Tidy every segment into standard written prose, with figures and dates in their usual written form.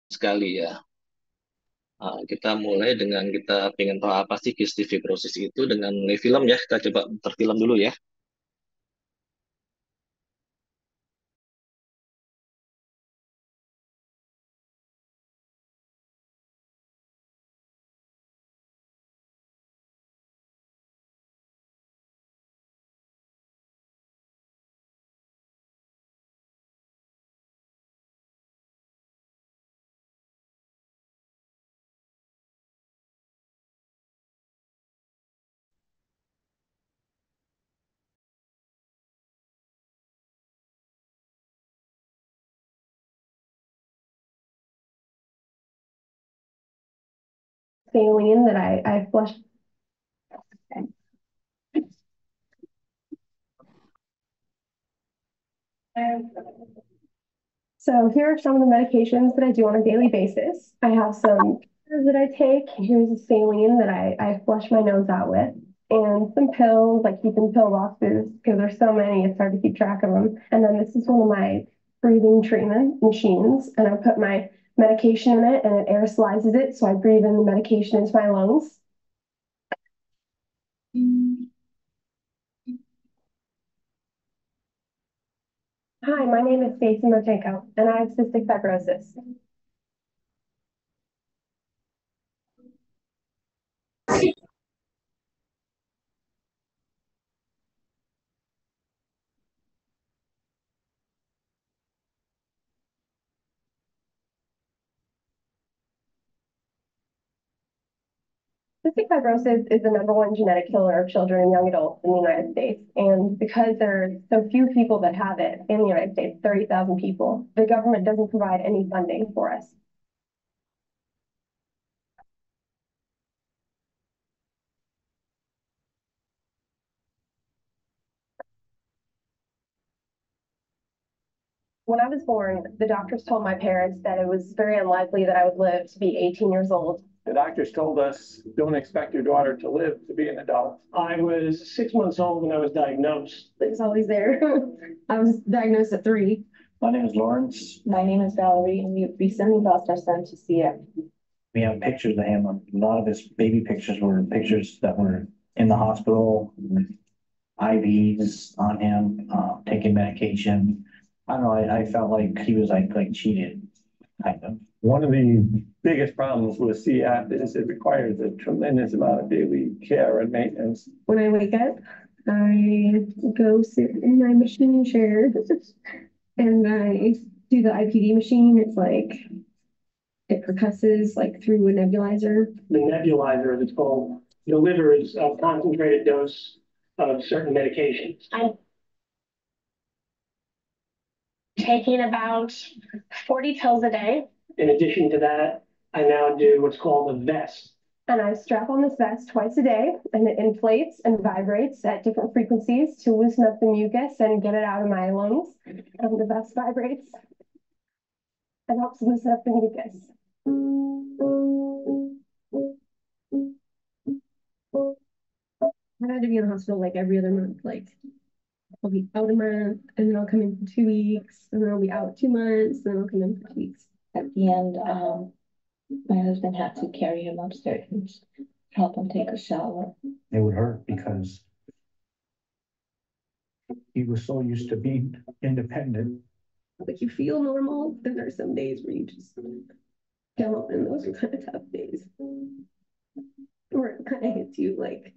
sekali ya. Kita mulai dengan kita pengen tahu apa sih cystic fibrosis itu dengan mulai film ya. Kita coba putar film dulu ya. Saline that I flushed. So here are some of the medications that I do on a daily basis. I have some that I take. Here's a saline that I flush my nose out with, and some pills. I keep in pill boxes because there's so many, it's hard to keep track of them. And then this is one of my breathing treatment machines, and I put my medication in it, and it aerosolizes it, so I breathe in the medication into my lungs. Hi, my name is Stacey Motenko, and I have cystic fibrosis. Cystic fibrosis is the number one genetic killer of children and young adults in the United States. And because there are so few people that have it in the United States, 30,000 people, the government doesn't provide any funding for us. When I was born, the doctors told my parents that it was very unlikely that I would live to be 18 years old. The doctors told us, don't expect your daughter to live to be an adult. I was 6 months old when I was diagnosed. It was always there. I was diagnosed at 3. My name is Lawrence. My name is Valerie, and we recently lost our son to CF. We have pictures of him. A lot of his baby pictures were pictures that were in the hospital, with IVs on him, taking medication. I don't know. I felt like he was like cheated, kind of. One of the biggest problems with CF is it requires a tremendous amount of daily care and maintenance. When I wake up, I go sit in my machine chair and I do the IPD machine. It's like it percusses like through a nebulizer. The nebulizer, as it's called, delivers a concentrated dose of certain medications. I'm taking about 40 pills a day. In addition to that, I now do what's called a vest. And I strap on this vest twice a day, and it inflates and vibrates at different frequencies to loosen up the mucus and get it out of my lungs. And the vest vibrates and helps loosen up the mucus. I had to be in the hospital like every other month. Like I'll be out a month, and then I'll come in for 2 weeks, and then I'll be out 2 months, and then I'll come in for 2 weeks. At the end, my husband had to carry him upstairs and help him take a shower. It would hurt because he was so used to being independent. Like you feel normal, then there's some days where you just don't, and those are kind of tough days. Or it kind of hits you like,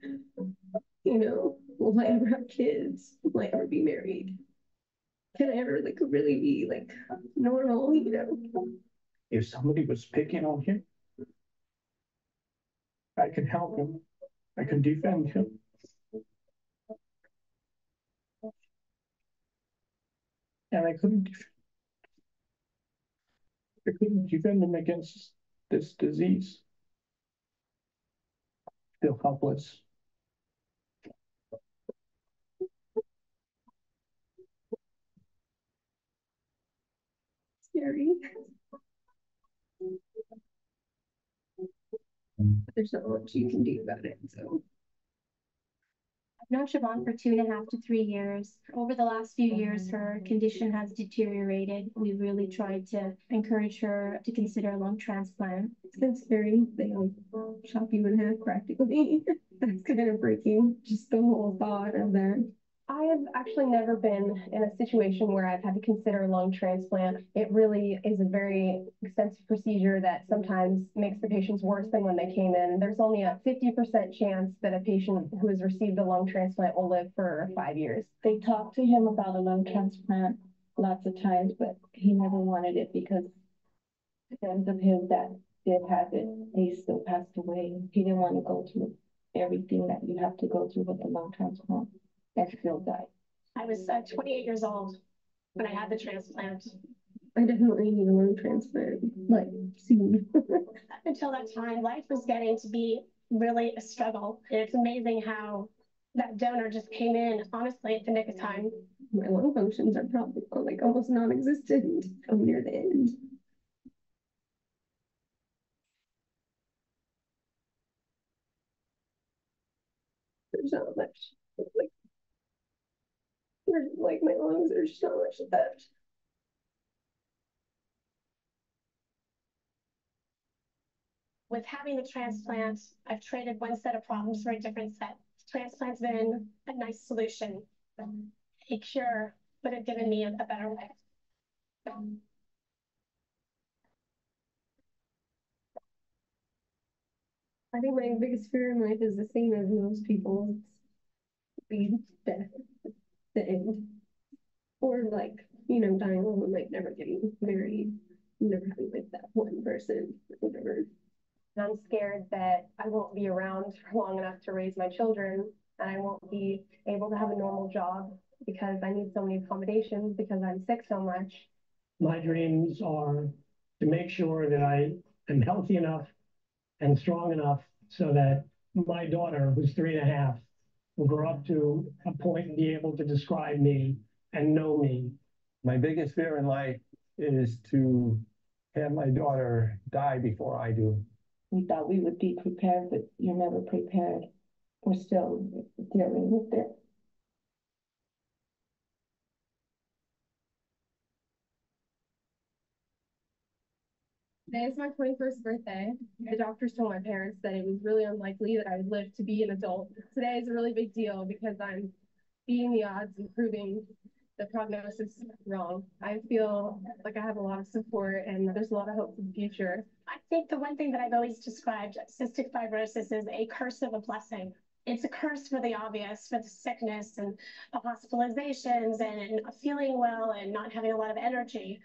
will I ever have kids? Will I ever be married? Can I ever like really be like normal? If somebody was picking on him, I could help him. I could defend him. And I couldn't defend him against this disease. Feel helpless. Scary. There's not much you can do about it. So known Siobhan for 2.5 to 3 years. Over the last few years, her condition has deteriorated. We really tried to encourage her to consider a lung transplant. It's been scary. They like chop you in half practically. That's kind of breaking. Just the whole thought of that. I have actually never been in a situation where I've had to consider a lung transplant. It really is a very extensive procedure that sometimes makes the patients worse than when they came in. There's only a 50% chance that a patient who has received a lung transplant will live for 5 years. They talked to him about a lung transplant lots of times, but he never wanted it because friends of his that did have it, they still passed away. He didn't want to go through everything that you have to go through with a lung transplant and still die. I was 28 years old when I had the transplant. I definitely need a lung transplant, like soon. Until that time, life was getting to be really a struggle. It's amazing how that donor just came in, honestly, at the nick of time. My lung functions are probably like almost non-existent. I'm near the end. There's not much. Like my lungs, there's so much left. With having the transplant, I've traded one set of problems for a different set. Transplant's been a nice solution, a cure, but it given me a better life. I think my biggest fear in life is the same as most people's. Be death, the end. Or like, dying alone, like never getting married, never having like that one person, whatever. And I'm scared that I won't be around for long enough to raise my children and I won't be able to have a normal job because I need so many accommodations because I'm sick so much. My dreams are to make sure that I am healthy enough and strong enough so that my daughter, who's 3.5, will grow up to a point and be able to describe me and know me. My biggest fear in life is to have my daughter die before I do. We thought we would be prepared, but you're never prepared. We're still dealing with it. Today is my 21st birthday. The doctors told my parents that it was really unlikely that I would live to be an adult. Today is a really big deal because I'm beating the odds and proving the prognosis wrong. I feel like I have a lot of support and there's a lot of hope for the future. I think the one thing that I've always described cystic fibrosis is a curse of a blessing. It's a curse for the obvious, for the sickness and the hospitalizations and feeling well and not having a lot of energy.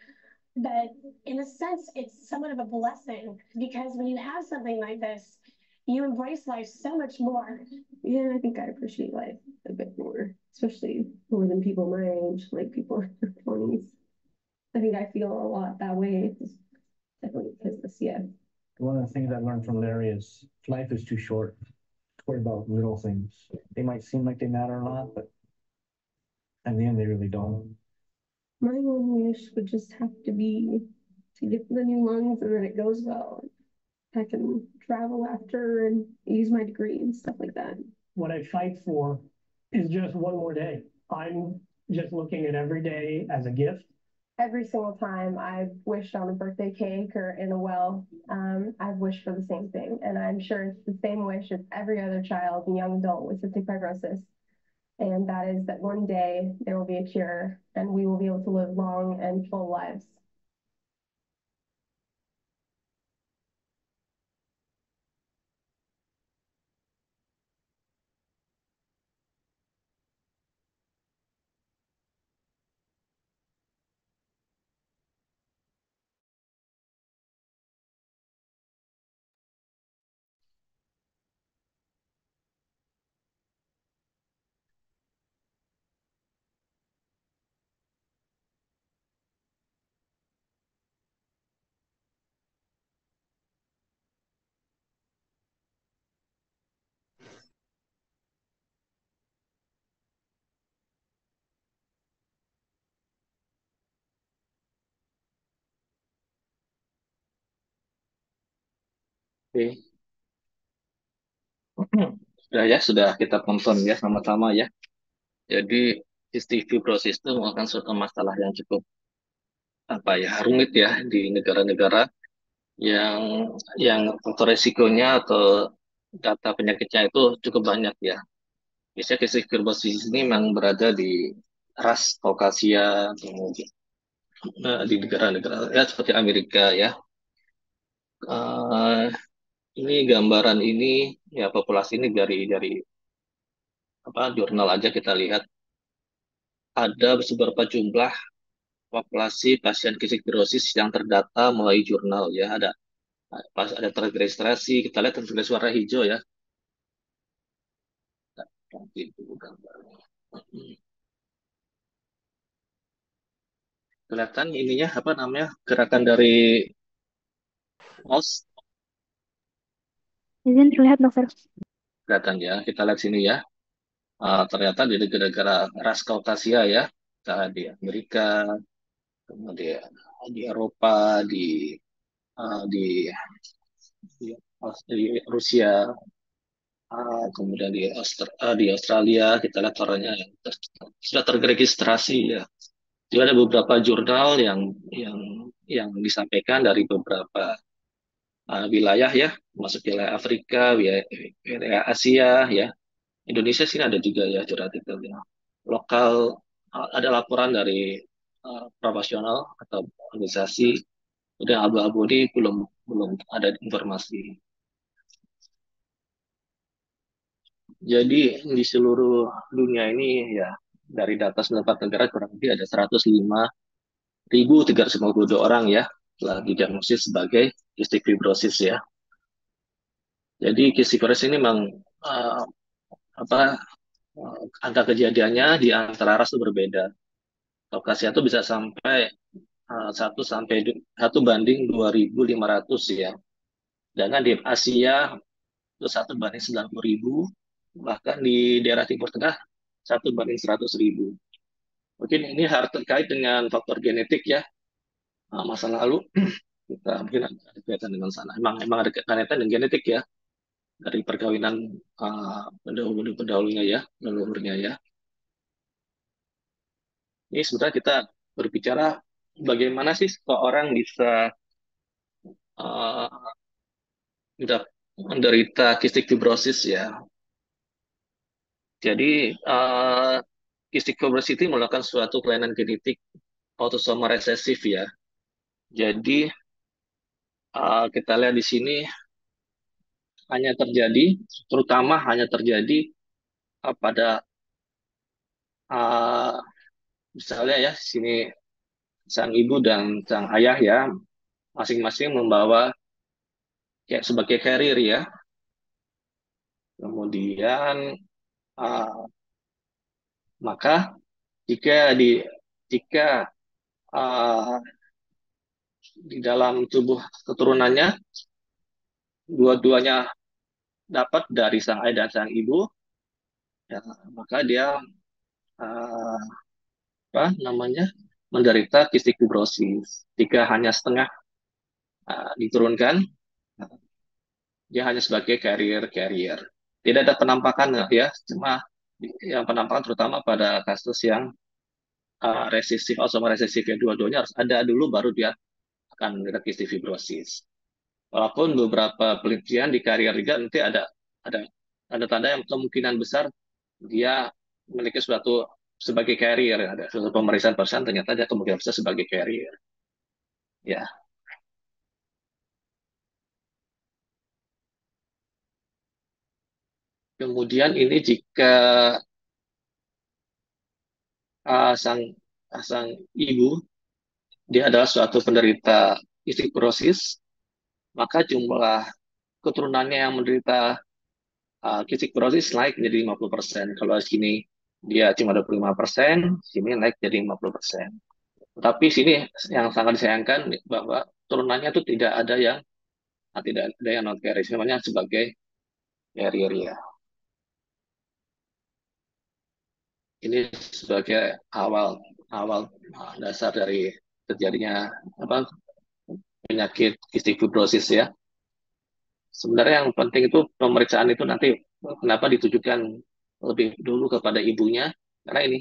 But in a sense, it's somewhat of a blessing because when you have something like this, you embrace life so much more. Yeah, I think I appreciate life a bit more, especially more than people my age, like people in their 20s. I think I feel a lot that way. It's definitely because this, yeah. One of the things I learned from Larry is life is too short to worry about little things. They might seem like they matter a lot, but in the end, they really don't. My one wish would just have to be to get the new lungs and then it goes well. I can travel after and use my degree and stuff like that. What I fight for is just one more day. I'm just looking at every day as a gift. Every single time I've wished on a birthday cake or in a well, I've wished for the same thing. And I'm sure it's the same wish as every other child and young adult with cystic fibrosis. And that is that one day there will be a cure and we will be able to live long and full lives. Oke. sudah kita tonton ya sama-sama ya. Jadi cystic fibrosis itu merupakan suatu masalah yang cukup apa ya rumit ya di negara-negara yang faktor resikonya atau data penyakitnya itu cukup banyak ya. Biasanya cystic fibrosis ini memang berada di ras Kaukasia, kemudian di negara-negara ya seperti Amerika ya. Eh, ini gambaran ini ya populasi ini dari apa jurnal aja kita lihat ada beberapa jumlah populasi pasien cystic fibrosis yang terdata melalui jurnal ya pas ada terregistrasi kita lihat tertulis warna hijau ya. Itu gambarnya. Kelihatan ininya apa namanya gerakan dari mouse Izin terlihat dokter. kelihatan ya kita lihat sini ya. Ternyata di negara-negara ras Kaukasia ya di Amerika kemudian di Eropa di di Rusia kemudian di Australia kita lihat orangnya yang sudah terregistrasi ya. Jadi ada beberapa jurnal yang disampaikan dari beberapa wilayah ya, masuk wilayah Afrika, wilayah Asia ya. Indonesia sini ada juga ya jurnal artikelnya. Lokal ada laporan dari profesional atau organisasi. Udah abu-abu ini belum belum ada informasi. Jadi di seluruh dunia ini ya dari data 94 negara kurang lebih ada 105.352 orang ya telah didiagnosis sebagai cystic fibrosis ya. Jadi cystic fibrosis ini memang uh, apa angka kejadiannya di antara ras itu berbeda. Lokasinya itu bisa sampai 1 banding 2.500 ya. Sedangkan di Asia itu 1 banding 90.000, bahkan di daerah Timur Tengah 1 banding 100.000. Mungkin ini harus terkait dengan faktor genetik ya. Masa lalu kita mungkin ada kaitan dengan sana. Emang ada kaitan dengan genetik ya dari perkawinan pendahulunya ya, leluhurnya ya. Ini sebenarnya kita berbicara bagaimana sih seorang bisa uh, menderita cystic fibrosis ya. Jadi cystic fibrosis itu merupakan suatu kelainan genetik autosomal resesif ya. Jadi kita lihat di sini hanya terjadi, terutama hanya terjadi pada uh, misalnya ya sini sang ibu dan sang ayah ya masing-masing membawa kayak sebagai carrier ya. Kemudian uh, maka jika uh, di dalam tubuh keturunannya dua-duanya dapat dari sang ayah dan sang ibu, ya, maka dia uh, apa namanya menderita cystic fibrosis. Jika hanya setengah diturunkan, dia hanya sebagai carrier. Tidak ada penampakan ya, cuma yang penampakan terutama pada kasus yang resisif, autosomal resisif ya dua-duanya harus ada dulu baru dia akan menderita cystic fibrosis. Walaupun beberapa penelitian di karier juga nanti ada tanda yang kemungkinan besar dia memiliki suatu sebagai carrier, ada suatu pemeriksaan persen ternyata dia kemungkinan besar sebagai carrier. Ya, kemudian ini jika sang sang ibu dia adalah suatu penderita osteoporosis, maka jumlah keturunannya yang menderita cystic fibrosis naik menjadi 50%. Kalau di sini dia cuma 25%, sini naik jadi 50%. Tapi sini yang sangat disayangkan bahwa turunannya itu tidak ada yang non carrier, namanya sebagai carrier ya. Ini sebagai awal awal dasar dari terjadinya apa penyakit cystic fibrosis ya. Sebenarnya yang penting itu pemeriksaan itu nanti Kenapa ditujukan lebih dulu kepada ibunya? Karena ini,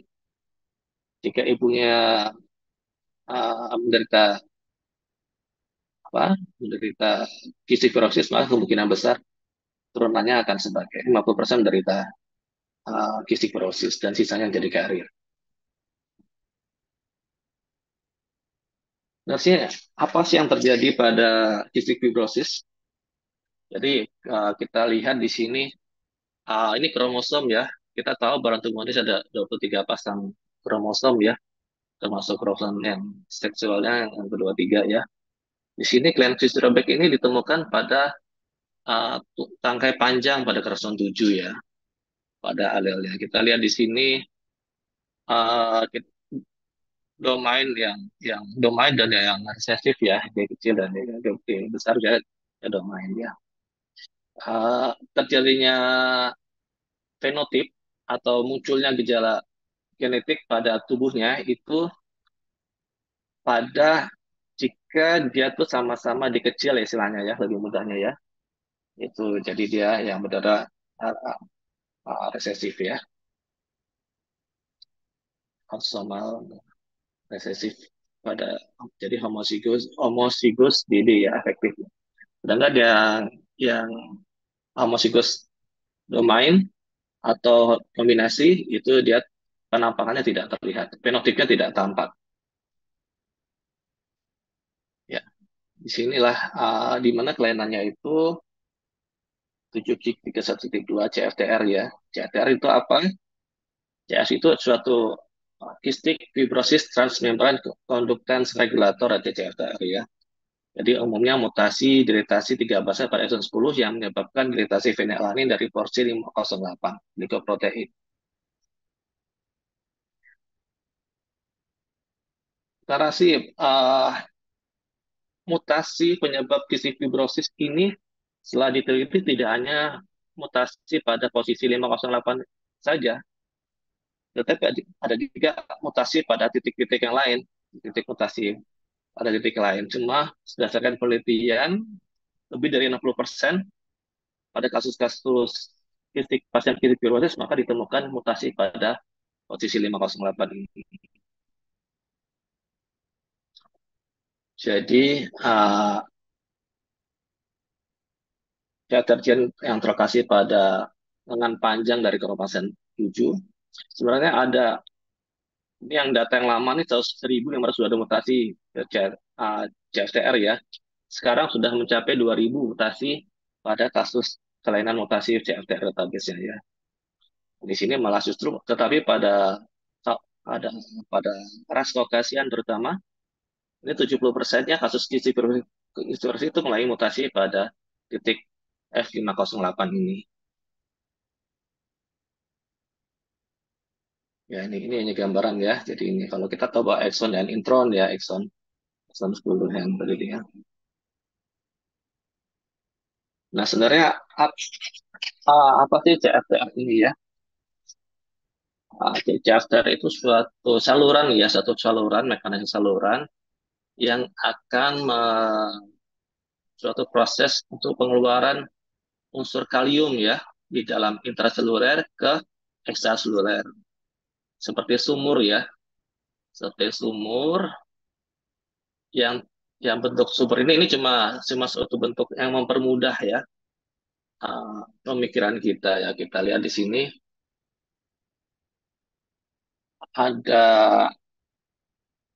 jika ibunya menderita menderita kistик fibrosis, maka kemungkinan besar turunannya akan sebagai 50% menderita kistик fibrosis dan sisanya jadi carrier. Nah, sih, apa sih yang terjadi pada kistик fibrosis? Jadi kita lihat di sini, ini kromosom ya. Kita tahu barantu manis ada 23 pasang kromosom ya, termasuk kromosom yang seksualnya yang kedua tiga ya. Di sini Glenn-Fitzgerald ini ditemukan pada tangkai panjang pada kromosom 7 ya, pada alelnya. Kita lihat di sini uh, domain yang domain dan yang resesif ya, yang kecil dan yang besar ya, ya domain ya. Terjadinya fenotip atau munculnya gejala genetik pada tubuhnya itu pada jika dia tuh sama-sama dikecil ya istilahnya ya, lebih mudahnya ya. Itu jadi dia yang berdarah resesif ya, autosomal resesif pada, jadi homozigous DD ya efektif. Sedangkan yang homozigous domain atau kombinasi itu dia penampakannya tidak terlihat, fenotipnya tidak tampak. Ya, disinilah di mana kelainannya itu 7.31.2 CFTR ya. CFTR itu apa? CF itu suatu cystic fibrosis transmembran conductance regulator atau CFTR ya. Jadi umumnya mutasi dilatasi 3 basa pada exon 10 yang menyebabkan dilatasi fenilalanin dari porsi 508 glikoprotein. Karena sih mutasi penyebab cystic fibrosis ini setelah diteliti tidak hanya mutasi pada posisi 508 saja, tetapi ada juga mutasi pada titik-titik yang lain, titik mutasi pada titik lain. Cuma berdasarkan penelitian, lebih dari 60% pada kasus-kasus pasien cystic fibrosis maka ditemukan mutasi pada posisi 508 ini. Jadi, deterjen yang terlokasi pada lengan panjang dari kromosom 7. Sebenarnya ada, ini yang data yang lama nih 1.500 sudah ada mutasi CFTR ya. Sekarang sudah mencapai 2.000 mutasi pada kasus kelainan mutasi CFTR database-nya ya. Di sini malah justru, tetapi pada pada ras Caucasian terutama, ini 70%-nya kasus kistikosis itu mulai mutasi pada titik F508 ini. Ya, ini hanya gambaran ya. Jadi ini kalau kita tahu bahwa exon dan intron ya, exon 10 yang tadi ya. Nah, sebenarnya apa sih CFTR ini ya? CFTR itu suatu saluran ya, satu saluran, mekanisme saluran yang akan suatu proses untuk pengeluaran unsur kalium ya di dalam intraseluler ke ekstraseluler. Seperti sumur ya, seperti sumur yang bentuk sumur ini cuma suatu bentuk yang mempermudah ya pemikiran kita ya. Kita lihat di sini ada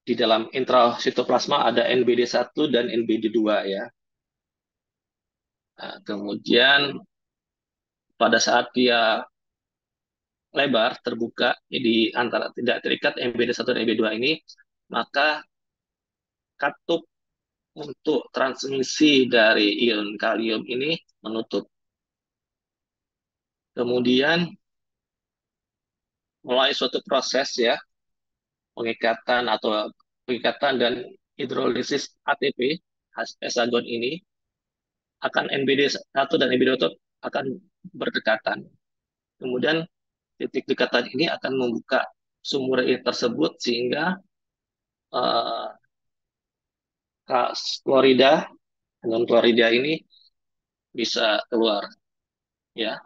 di dalam intrasitoplasma ada NBD1 dan NBD2 ya. Nah, kemudian pada saat dia lebar terbuka di antara tidak terikat NBD1 dan NBD2 ini, maka katup untuk transmisi dari ion kalium ini menutup. Kemudian mulai suatu proses ya, pengikatan dan hidrolisis ATP hexagon ini akan NBD1 dan NBD2 akan berdekatan. Kemudian titik dekatan ini akan membuka sumur air tersebut sehingga uh, klorida non klorida ini bisa keluar ya.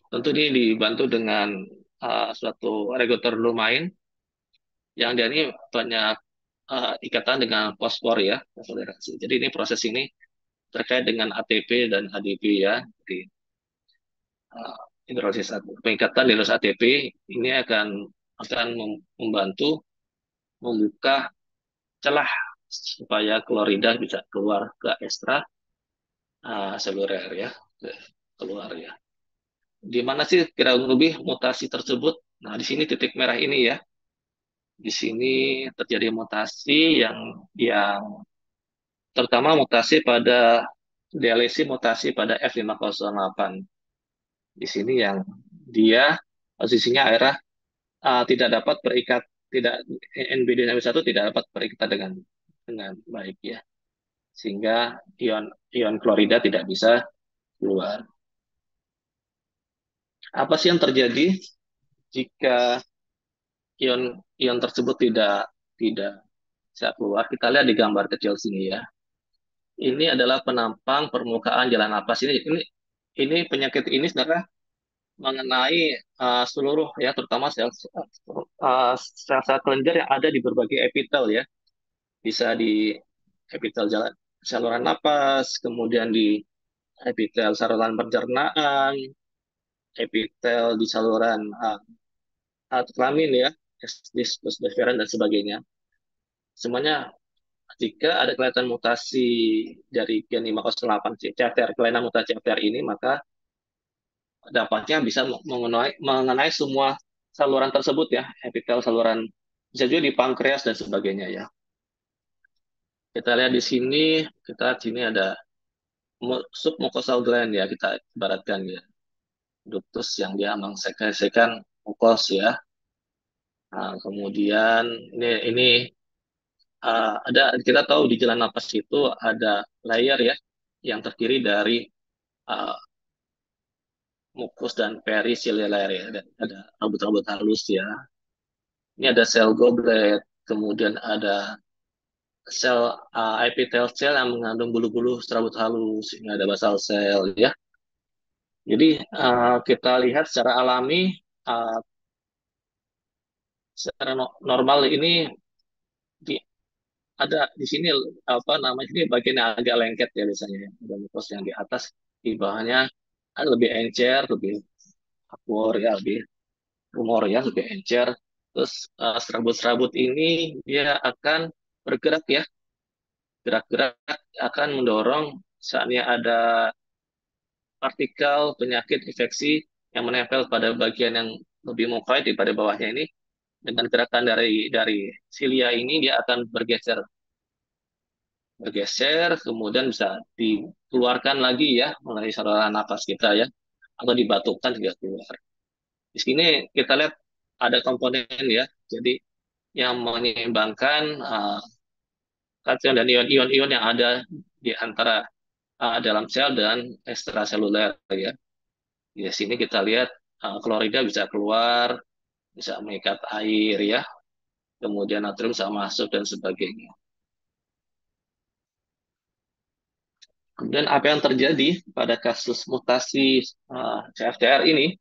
Tentu ini dibantu dengan suatu regulator lumain yang dia ini banyak ikatan dengan fosfor ya, fosforilasi. Jadi ini proses ini terkait dengan ATP dan ADP ya. Jadi hidrolisis pengikatan hidrolisis ATP ini akan membantu membuka celah supaya klorida bisa keluar ke ekstra seluler ya, keluar ya. Di mana sih kira lebih mutasi tersebut? Nah, di sini titik merah ini ya. Di sini terjadi mutasi yang terutama mutasi pada delesi mutasi pada F508. Di sini yang dia posisinya akhirnya tidak dapat berikat, tidak NBD1 tidak dapat berikat dengan baik ya, sehingga ion klorida tidak bisa keluar. Apa sih yang terjadi jika ion tersebut tidak bisa keluar? Kita lihat di gambar kecil sini ya. Ini adalah penampang permukaan jalan napas. Ini penyakit ini sebenarnya mengenai seluruh ya, terutama sel-sel kelenjar yang ada di berbagai epitel ya. Bisa di epitel jalan saluran napas, kemudian di epitel saluran pencernaan, epitel di saluran kelamin ya, testis, deferens dan sebagainya. Semuanya jika ada kelihatan mutasi dari gen 508 CFTR, kelainan mutasi CFTR ini, maka dampaknya bisa mengenai semua saluran tersebut ya, epitel saluran, bisa juga di pankreas dan sebagainya ya. Kita lihat di sini, ada submucosal gland ya, kita ibaratkan ya, ductus yang dia mengsekresikan mukos ya. Nah, kemudian ini kita tahu di jalan napas itu ada layer ya yang terdiri dari uh, mukus dan periciliar ya, dan ada rambut-rambut halus ya. Ini ada sel goblet, kemudian ada sel epithel cell yang mengandung bulu-bulu serabut halus, ini ada basal cell ya. Jadi kita lihat secara alami, uh, secara normal ini di, ada di sini apa namanya, ini bagian yang agak lengket ya biasanya, ada mukus yang di atas, di bawahnya lebih encer, lebih akur ya, lebih rumor ya, lebih encer. Terus serabut-serabut ini dia akan bergerak ya, gerak-gerak akan mendorong saatnya ada partikel penyakit infeksi yang menempel pada bagian yang lebih mukoid daripada bawahnya ini. Dengan gerakan dari silia ini dia akan bergeser, kemudian bisa dikeluarkan lagi ya melalui saluran nafas kita ya, atau dibatukkan juga keluar. Di sini kita lihat ada komponen ya, jadi yang menyeimbangkan kalsium dan ion-ion yang ada di antara dalam sel dan ekstraseluler ya. Di sini kita lihat klorida bisa keluar, bisa mengikat air ya, kemudian natrium bisa masuk dan sebagainya. Kemudian apa yang terjadi pada kasus mutasi CFTR ini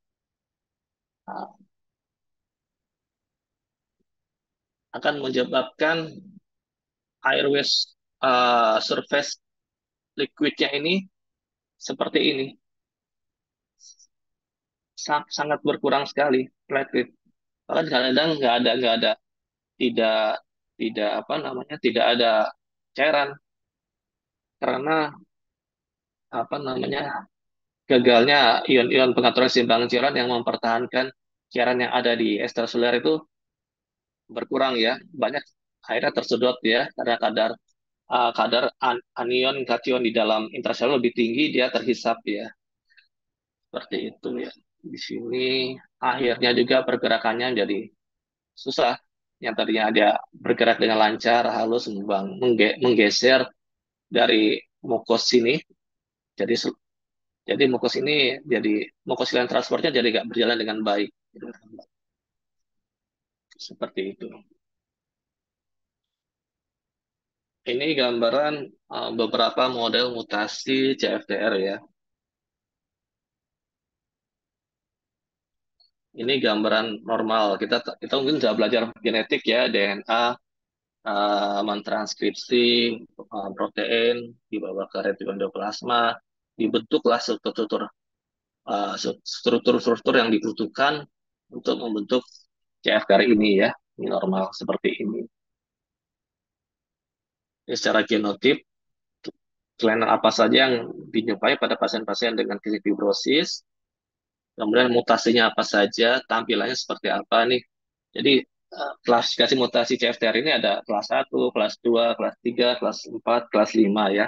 akan menyebabkan airways surface liquidnya ini seperti ini, sangat berkurang sekali platelet. Bahkan kadang nggak ada, tidak tidak apa namanya, tidak ada cairan karena apa namanya, gagalnya ion-ion pengaturan keseimbangan cairan yang mempertahankan cairan yang ada di ekstraseluler itu berkurang ya, banyak akhirnya tersedot ya, karena kadar anion kation di dalam intraseluler lebih tinggi, dia terhisap ya, seperti itu ya. Di sini akhirnya juga pergerakannya jadi susah, yang tadinya dia bergerak dengan lancar halus menggeser dari mukus sini, jadi mukus ini jadi mukosilian transportnya jadi nggak berjalan dengan baik, seperti itu. Ini gambaran beberapa model mutasi CFTR ya. Ini gambaran normal. Kita mungkin sudah belajar genetik ya, DNA, mentranskripsi protein, dibawa ke retinoendoplasma, dibentuklah struktur-struktur yang dibutuhkan untuk membentuk CFTR ini ya, ini normal seperti ini. Ini secara genotip, kelainan apa saja yang dijumpai pada pasien-pasien dengan kisik fibrosis, kemudian mutasinya apa saja, tampilannya seperti apa nih. Jadi klasifikasi mutasi CFTR ini ada kelas 1, kelas 2, kelas 3, kelas 4, kelas 5 ya.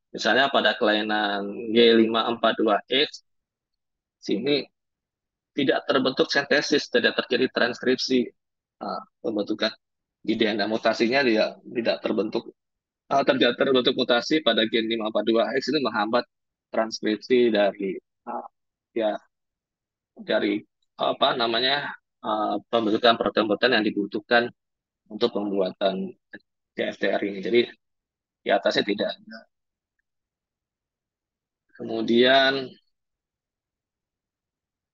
Misalnya pada kelainan G542X, sini tidak terbentuk sintesis, tidak terjadi transkripsi. Pembentukan di DNA mutasinya tidak terbentuk. Tidak terbentuk mutasi pada gen 542X itu menghambat transkripsi ya dari apa namanya pembentukan protein-protein yang dibutuhkan untuk pembuatan CFTR ini. Jadi di atasnya tidak. Kemudian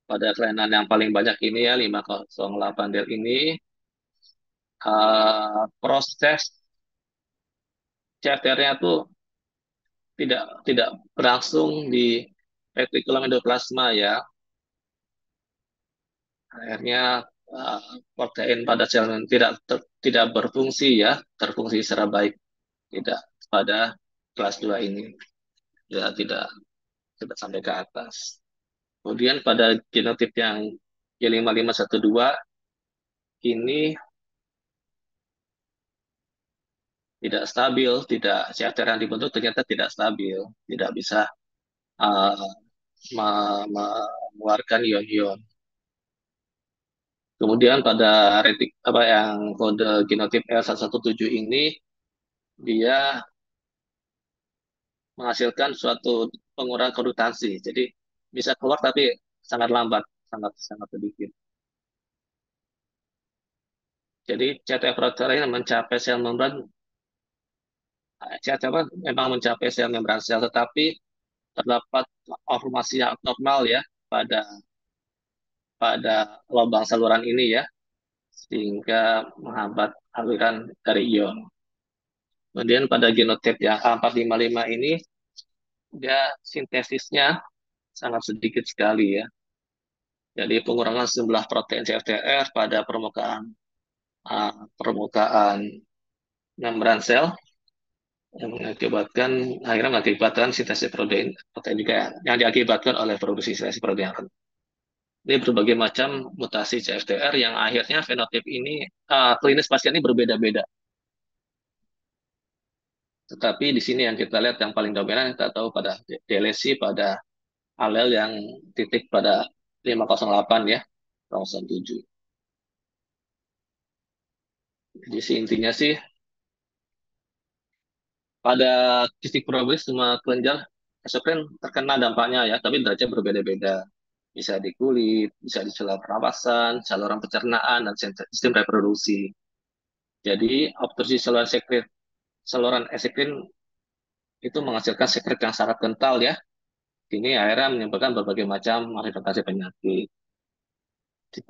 pada kelainan yang paling banyak ini ya 508 ini proses CFTR-nya tuh tidak berlangsung di retikulum endoplasma ya. Akhirnya uh, protein pada sel tidak berfungsi ya, terfungsi secara baik tidak pada kelas 2 ini. Ya tidak sampai ke atas. Kemudian pada genotip yang G5512 ini tidak stabil, tidak CFTR yang dibentuk ternyata tidak stabil, tidak bisa uh, mengeluarkan ion-ion. Kemudian pada apa yang kode genotip L117 ini dia menghasilkan suatu pengurangan kondutansi. Jadi bisa keluar tapi sangat lambat, sangat sangat sedikit. Jadi CTF protein ini mencapai sel membran, CTF memang mencapai sel membran sel, tetapi terdapat formasi yang abnormal ya pada pada lubang saluran ini ya, sehingga menghambat aliran dari ion. Kemudian pada genotip yang A455 ini, dia sintesisnya sangat sedikit sekali ya. Jadi pengurangan jumlah protein CFTR pada permukaan membran sel yang mengakibatkan sintesis protein juga yang diakibatkan oleh produksi sintesis protein yang rendah. Ini berbagai macam mutasi CFTR yang akhirnya fenotip ini klinis pasien ini berbeda-beda. Tetapi di sini yang kita lihat yang paling dominan kita tahu pada delesi pada alel yang titik pada 508 ya, kromosom 7. Jadi intinya sih pada kistik fibrosis semua kelenjar eksokrин terkena dampaknya ya, tapi derajat berbeda-beda. Bisa di kulit, bisa di saluran pernapasan, saluran pencernaan, dan sistem reproduksi. Jadi obstruksi saluran eksokrин itu menghasilkan sekret yang sangat kental ya. Ini akhirnya menyebabkan berbagai macam manifestasi penyakit.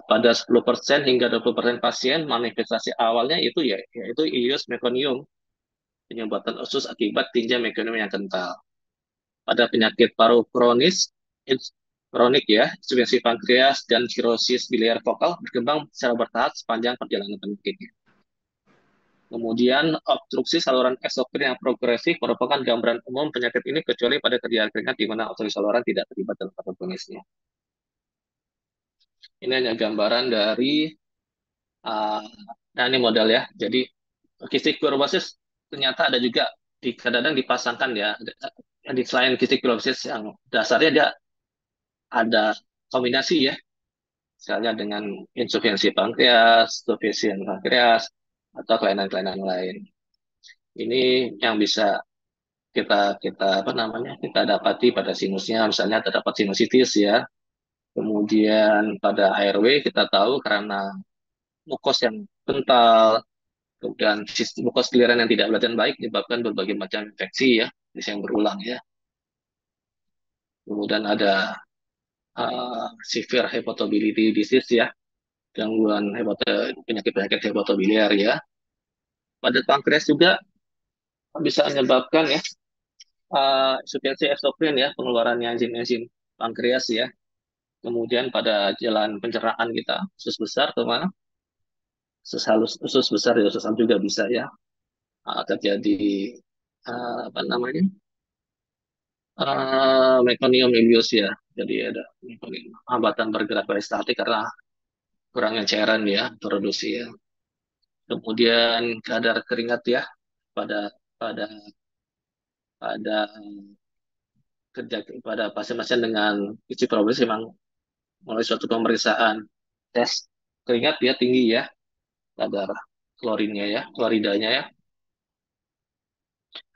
Pada 10% hingga 20% pasien manifestasi awalnya itu yaitu ileus meconium, penyumbatan usus akibat tinja meconium yang kental. Pada penyakit paru kronik ya, insufinsi pankreas dan sirosis biliar vokal berkembang secara bertahap sepanjang perjalanan penyakitnya. Kemudian obstruksi saluran eksokrin yang progresif merupakan gambaran umum penyakit ini kecuali pada kejadian keringat di mana obstruksi saluran tidak terlibat dalam patogenonisnya. Ini hanya gambaran dari nah ini model ya. Jadi kistik fibrosis ternyata ada juga kadang-kadang dipasangkan ya. Di selain kistik fibrosis yang dasarnya dia ada kombinasi ya, misalnya dengan insufinsi pankreas, defisien pankreas, atau kelainan-kelainan lain. Ini yang bisa kita dapati pada sinusnya, misalnya terdapat sinusitis ya. Kemudian pada airway kita tahu karena mukos yang kental, kemudian mukos giliran yang tidak berjalan baik menyebabkan berbagai macam infeksi ya, bisa yang berulang ya. Kemudian ada severe hepatobiliary disease ya, gangguan penyakit-penyakit hepatobiliar ya. Pada pankreas juga bisa menyebabkan ya insuficiensi eksokrin ya, pengeluarannya enzim-enzim pankreas ya. Kemudian pada jalan pencernaan kita, usus besar kemana? Usus halus, usus besar ya, usus halus juga bisa ya. Terjadi apa namanya? Meconium ileus ya. Jadi ada hambatan bergerak peristaltik karena kurangnya cairan ya, produksi ya. Kemudian kadar keringat ya pada pada pada kerja pada pasien-pasien dengan isi progres memang melalui suatu pemeriksaan tes keringat dia tinggi ya, kadar klorinnya ya, kloridanya ya.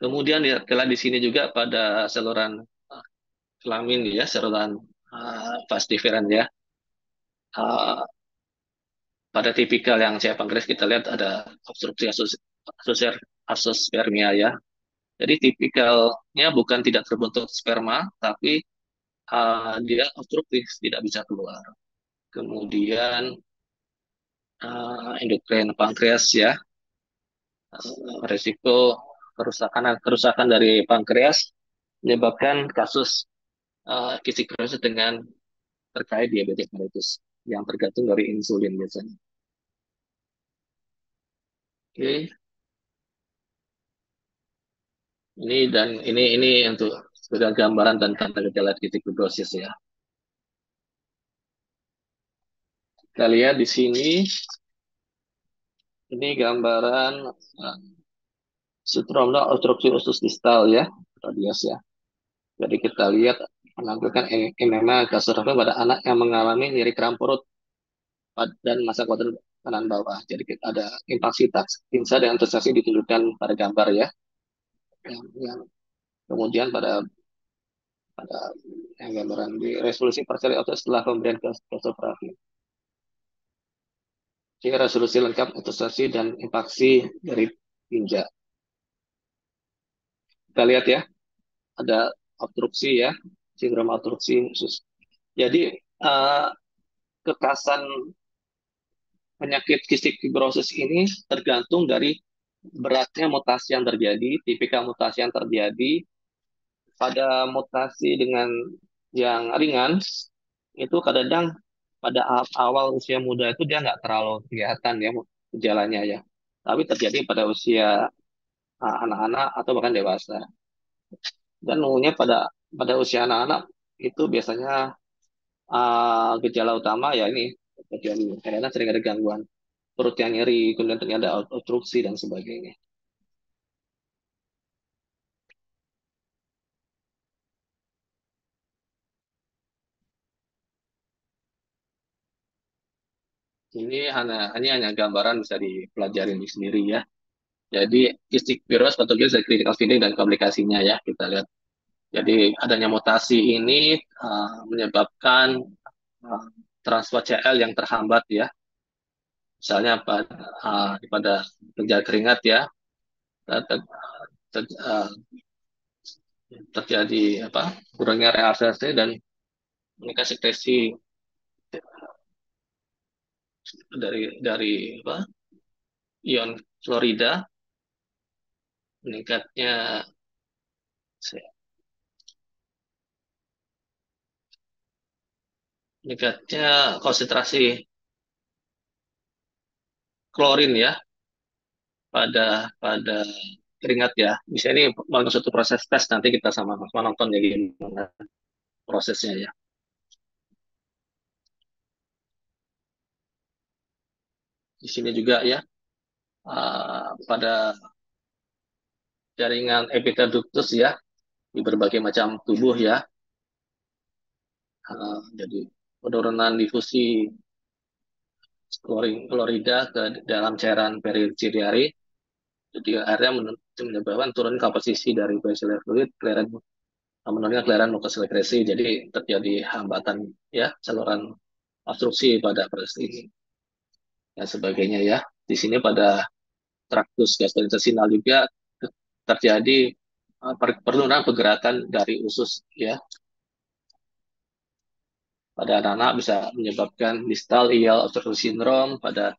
Kemudian kita di sini juga pada saluran kelamin ya, saluran vas deferens ya. Uh, Pada tipikal yang saya pankreas kita lihat ada obstruksi azoospermia ya. Jadi tipikalnya bukan tidak terbentuk sperma, tapi dia obstruktif, tidak bisa keluar. Kemudian endokrin pankreas ya, resiko kerusakan dari pankreas menyebabkan kasus kistik kronis dengan terkait diabetes mellitus yang tergantung dari insulin biasanya. Oke, ini untuk sebagai gambaran dan tanda gejala titik fibrosis ya. Kita lihat di sini, ini gambaran sindromnya obstruksi usus distal ya, radius ya. Jadi kita lihat menampilkan enema gastroscopy pada anak yang mengalami nyeri keram perut dan masa kuadran kanan bawah. Jadi kita ada impaksi tinsa dan transaksi ditunjukkan pada gambar ya. Yang kemudian pada yang gambaran di resolusi parsial setelah pemberian gastroscopy. Jadi resolusi lengkap transaksi dan impaksi dari tinja. Kita lihat ya, ada obstruksi ya, sindrom obstruksi usus. Jadi kekasan penyakit kistik fibrosis ini tergantung dari beratnya mutasi yang terjadi, tipikal mutasi yang terjadi. Pada mutasi dengan yang ringan, itu kadang pada awal usia muda itu dia nggak terlalu kelihatan ya gejalanya ya. Tapi terjadi pada usia anak-anak atau bahkan dewasa. Dan umumnya pada usia anak-anak itu biasanya gejala utama ya ini terjadi karena sering ada gangguan perut yang nyeri, kemudian ternyata ada obstruksi dan sebagainya. Ini hanya gambaran bisa dipelajari sendiri ya. Jadi kistik fibrosis patogen dari clinical finding dan komplikasinya ya kita lihat. Jadi adanya mutasi ini menyebabkan transfer CL yang terhambat ya. Misalnya pada kelenjar keringat ya terjadi kurangnya relaksasi dan meningkat sekresi dari ion klorida, meningkatnya konsentrasi klorin ya pada keringat ya. Bisa ini melalui suatu proses tes, nanti kita sama-sama nonton ya gimana prosesnya ya. Di sini juga ya pada jaringan epitelduktus ya di berbagai macam tubuh ya. Jadi penurunan difusi klorida ke dalam cairan periciliary. Jadi akhirnya menyebabkan turun komposisi dari basilar fluid, menurunnya cairan mukus sekresi. Jadi terjadi hambatan ya saluran obstruksi pada proses ini dan sebagainya ya. Di sini pada traktus gastrointestinal juga terjadi penurunan pergerakan dari usus ya. pada anak-anak bisa menyebabkan distal ileal obstructive syndrome, pada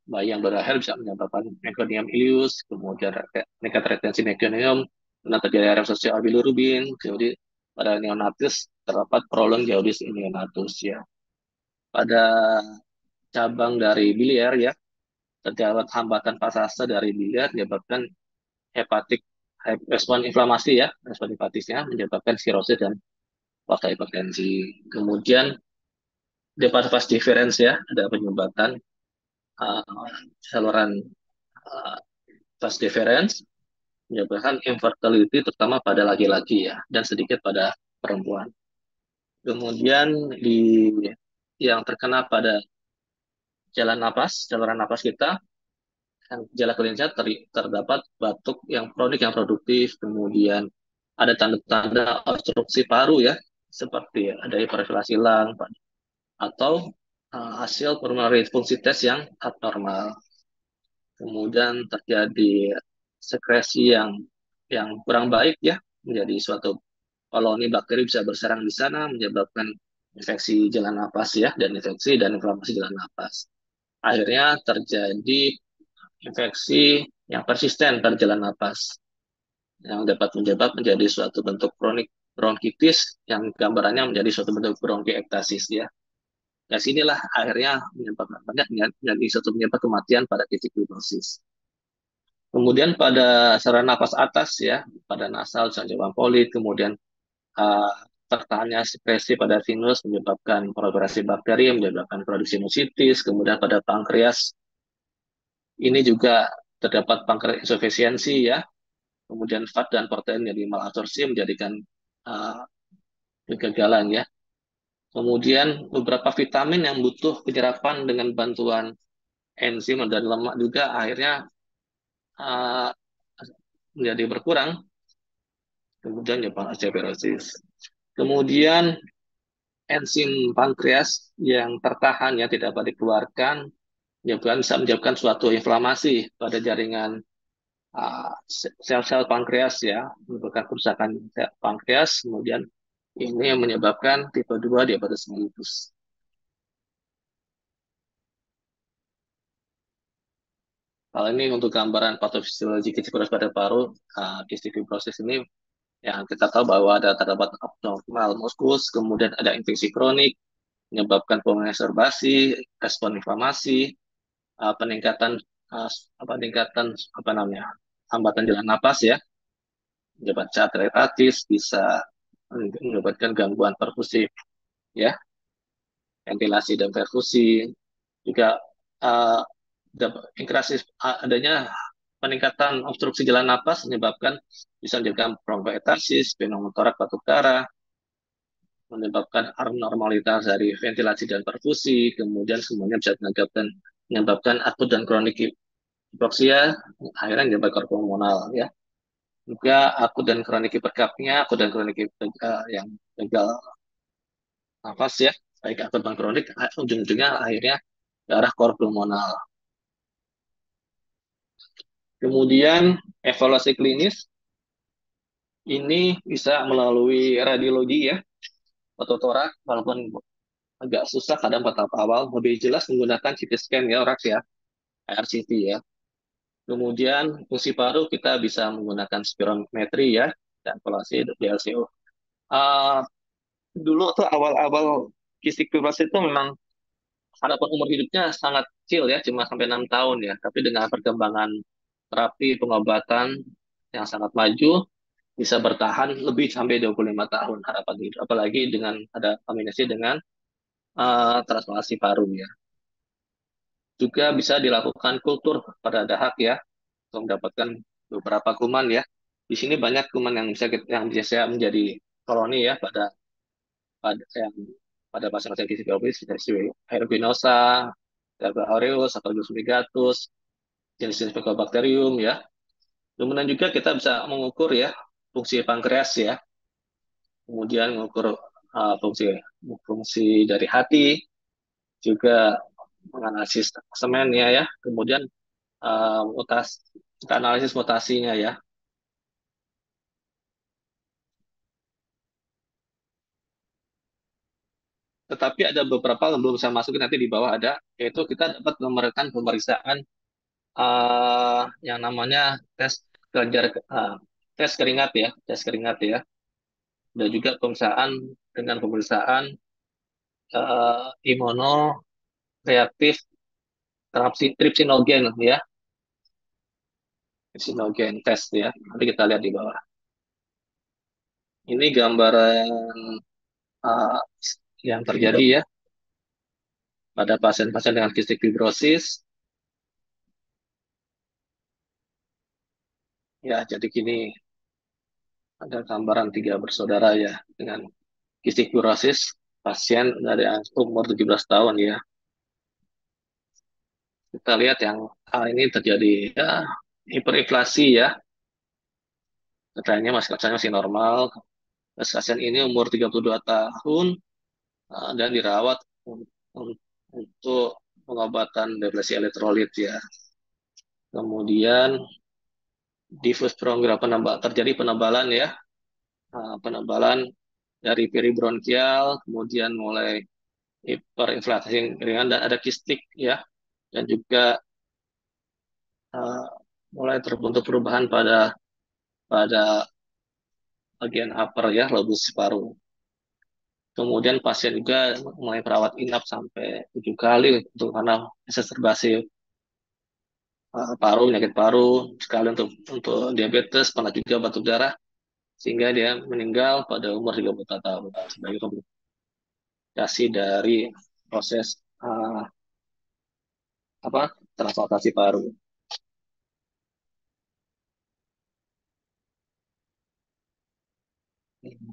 bayi yang baru lahir bisa menyebabkan meconium ileus, kemudian meningkat retensi meconium, dan terjadi absorpsi bilirubin, kemudian pada neonatus terdapat prolonged jaundice in neonatus ya. Pada cabang dari biliar ya, terdapat hambatan pasase dari biliar menyebabkan hepatik respon inflamasi ya, respon hepatisnya menyebabkan sirosis dan faktor hipertensi. Kemudian depan vas deferens ya, ada penyumbatan saluran uh, vas deferens menyebabkan infertility terutama pada laki-laki ya, dan sedikit pada perempuan. Kemudian yang terkena pada jalan napas, saluran napas kita, gejala klinisnya terdapat batuk yang kronik yang produktif, kemudian ada tanda-tanda obstruksi paru ya, seperti ada hiperventilasi lung atau hasil pulmonary fungsi tes yang abnormal. Kemudian terjadi sekresi yang kurang baik ya, menjadi suatu koloni bakteri bisa bersarang di sana menyebabkan infeksi jalan napas ya, dan infeksi dan inflamasi jalan napas. Akhirnya terjadi infeksi yang persisten pada jalan napas yang dapat menjadi suatu bentuk kronik bronkitis yang gambarannya menjadi suatu bentuk bronkiektasis ya. Dari sinilah akhirnya menyebabkan banyak menjadi suatu penyebab kematian pada kistik fibrosis. Kemudian pada saluran napas atas ya, pada nasal, saluran polit, kemudian tertahannya sekresi pada sinus menyebabkan proliferasi bakteri, menyebabkan produksi sinusitis, kemudian pada pankreas ini juga terdapat pankreas insufisiensi ya, kemudian fat dan protein jadi malabsorpsi menjadikan kegagalan ya. Kemudian beberapa vitamin yang butuh penyerapan dengan bantuan enzim dan lemak juga akhirnya menjadi berkurang, kemudian menyebabkan osteoporosis. Kemudian enzim pankreas yang tertahan yang tidak dapat dikeluarkan bisa menyebabkan suatu inflamasi pada jaringan sel-sel pankreas ya, menyebabkan kerusakan pankreas, kemudian ini yang menyebabkan tipe 2 diabetes mellitus. Hal ini untuk gambaran patofisiologi kistik fibrosis pada paru. Kistik fibrosis ini yang kita tahu bahwa terdapat abnormal muskus, kemudian ada infeksi kronik, menyebabkan pulmonary serbasi, respon inflamasi, peningkatan hambatan jalan napas ya, menyebabkan hepatitis, bisa menyebabkan gangguan perfusi ya, ventilasi dan perfusi, juga adanya peningkatan obstruksi jalan napas bisa menyebabkan bronkiolitis, pneumotoraks, batuk darah, menyebabkan abnormalitas dari ventilasi dan perfusi, kemudian semuanya bisa menyebabkan akut dan kronik hipoksia, akhirnya menyebabkan pulmonal ya. Juga akut dan kronik hiperkapnia, akut dan kronik yang gagal nafas ya, baik akut dan kronik, ujung-ujungnya akhirnya ke arah kor pulmonal. Kemudian evaluasi klinis ini bisa melalui radiologi ya, ototorak, walaupun agak susah kadang pada tahap awal, lebih jelas menggunakan CT scan ya, orang ya, RCT ya. Kemudian fungsi paru kita bisa menggunakan spirometri ya, dan evaluasi DLCO. Dulu tuh awal-awal kistik fibrosis itu memang harapan umur hidupnya sangat kecil ya, cuma sampai 6 tahun ya. Tapi dengan perkembangan terapi pengobatan yang sangat maju, bisa bertahan lebih sampai 25 tahun harapan hidup. Apalagi dengan ada kombinasi dengan transplantasi paru ya. Juga bisa dilakukan kultur pada dahak ya, untuk mendapatkan beberapa kuman ya. Di sini banyak kuman yang bisa menjadi koloni ya pada pasien-pasien kistik fibrosis seperti aeruginosa, Staph aureus atau Fumigatus, jenis-jenis Mycobacterium ya. Kemudian juga kita bisa mengukur ya fungsi pankreas ya. Kemudian mengukur fungsi dari hati, juga menganalisis semennya ya. Kemudian kita analisis mutasinya ya. tetapi ada beberapa yang belum saya masukin, nanti di bawah ada, yaitu kita dapat memerlukan pemeriksaan yang namanya tes kelenjar tes keringat ya, tes keringat ya. Dan juga pemeriksaan dengan pemeriksaan imunoreaktif tripsinogen ya, tripsinogen test ya. Nanti kita lihat di bawah. Ini gambaran uh, yang terjadi ya pada pasien-pasien dengan cystic fibrosis. Ya, jadi gini, ada gambaran tiga bersaudara ya dengan cystic fibrosis, pasien dari umur 17 tahun ya. Kita lihat yang ini terjadi ya, hiperinflasi ya. Katanya masih normal. Pasien ini umur 32 tahun dan dirawat untuk pengobatan depresi elektrolit ya. Kemudian diffuse bronchial terjadi penebalan ya, penebalan dari peribronkial, kemudian mulai hiperinflasi ringan dan ada kistik ya, dan juga uh, mulai terbentuk perubahan pada pada bagian upper ya, lobus paru. Kemudian pasien juga mulai perawat inap sampai 7 kali untuk karena exacerbasi paru, penyakit paru, sekali untuk diabetes, pernah juga batuk darah, sehingga dia meninggal pada umur 34 tahun sebagai komplikasi dari proses transplantasi paru.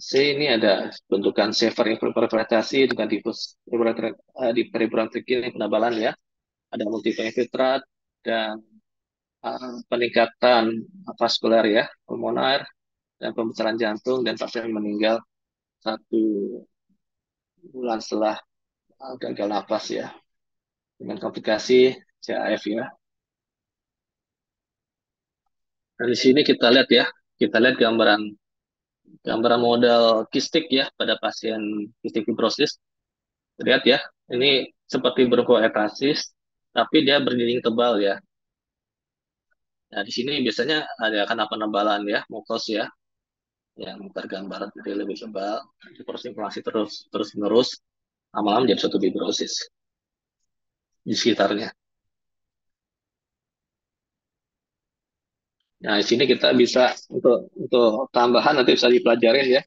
C ini ada bentukan sever infiltrasi dengan difus di periferal ini penebalan ya, ada multiple infiltrat dan peningkatan vaskular ya, pulmoner dan pembesaran jantung, dan pasien meninggal 1 bulan setelah gagal nafas ya, dengan komplikasi CAF ya. Dan di sini kita lihat gambaran gambaran model kistik ya pada pasien kistik fibrosis. Lihat ya, ini seperti bronkoetasis, tapi dia berdinding tebal ya. Nah, di sini biasanya ada karena penebalan ya, mukos ya, yang tergambar jadi lebih tebal, terus inflamasi terus menerus, lama-lama jadi suatu fibrosis di sekitarnya. Nah, di sini kita bisa untuk tambahan nanti bisa dipelajarin ya,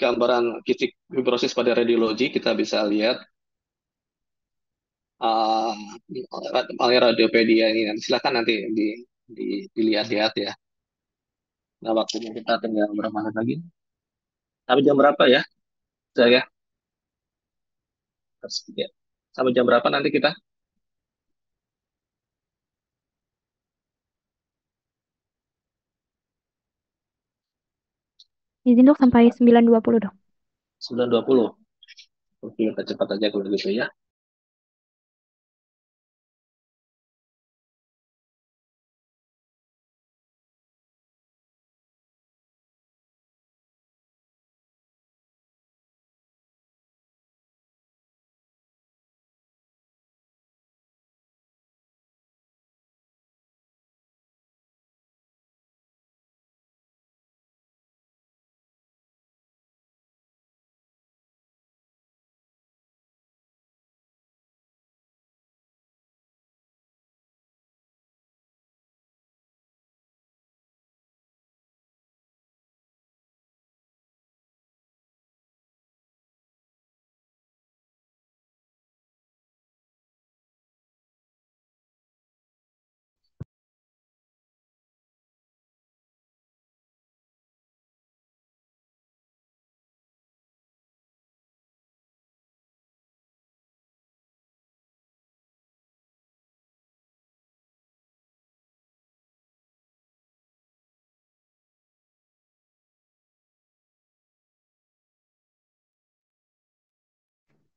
gambaran kistik fibrosis pada radiologi kita bisa lihat uh, oleh radiopedia ini. Nanti silakan nanti dilihat-lihat ya. Nah, waktunya kita tinggal berapa menit lagi? Sampai jam berapa ya? Saya ya. Sampai jam berapa nanti kita? Izin dok sampai 9.20 dok. 9.20. Oke, kita cepat aja kalau gitu ya.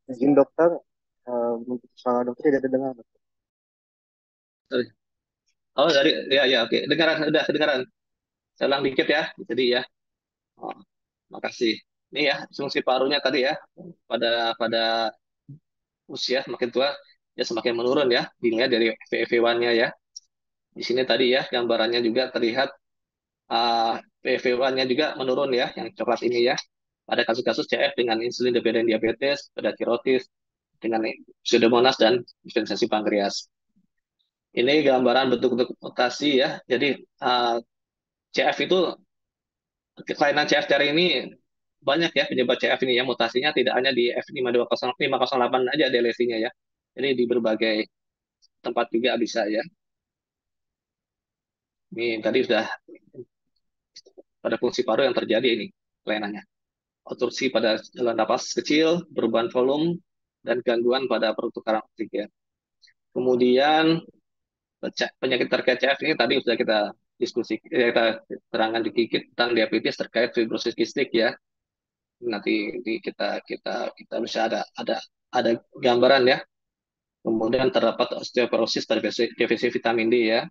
Izin dokter, untuk suara dokter tidak terdengar. Sorry. Oh, ya ya oke. Dengaran udah kedengaran. Saya ulang dikit ya. Jadi ya. Oh, makasih. Ini ya fungsi parunya tadi ya, pada usia semakin tua ya semakin menurun ya, dilihat dari FEV1-nya ya. Di sini tadi ya gambarannya juga terlihat FEV1-nya juga menurun ya, yang coklat ini ya. Pada kasus-kasus CF dengan insulin dependent diabetes, pada tirotis, dengan pseudomonas dan dispensasi pankreas. Ini gambaran bentuk-bentuk mutasi ya. Jadi CF itu, kelainan CFTR ini banyak ya penyebab CF ini ya, mutasinya tidak hanya di F508 aja delesinya ya. Jadi di berbagai tempat juga bisa ya. Ini tadi sudah pada fungsi paru yang terjadi ini kelainannya. Obstruksi pada saluran napas kecil, perubahan volume, dan gangguan pada pertukaran oksigen. Kemudian penyakit terkait CF ini tadi sudah kita diskusi, kita terangkan dikit tentang diabetes terkait fibrosis kistik ya. Nanti kita bisa ada gambaran ya. Kemudian terdapat osteoporosis defisit vitamin D ya.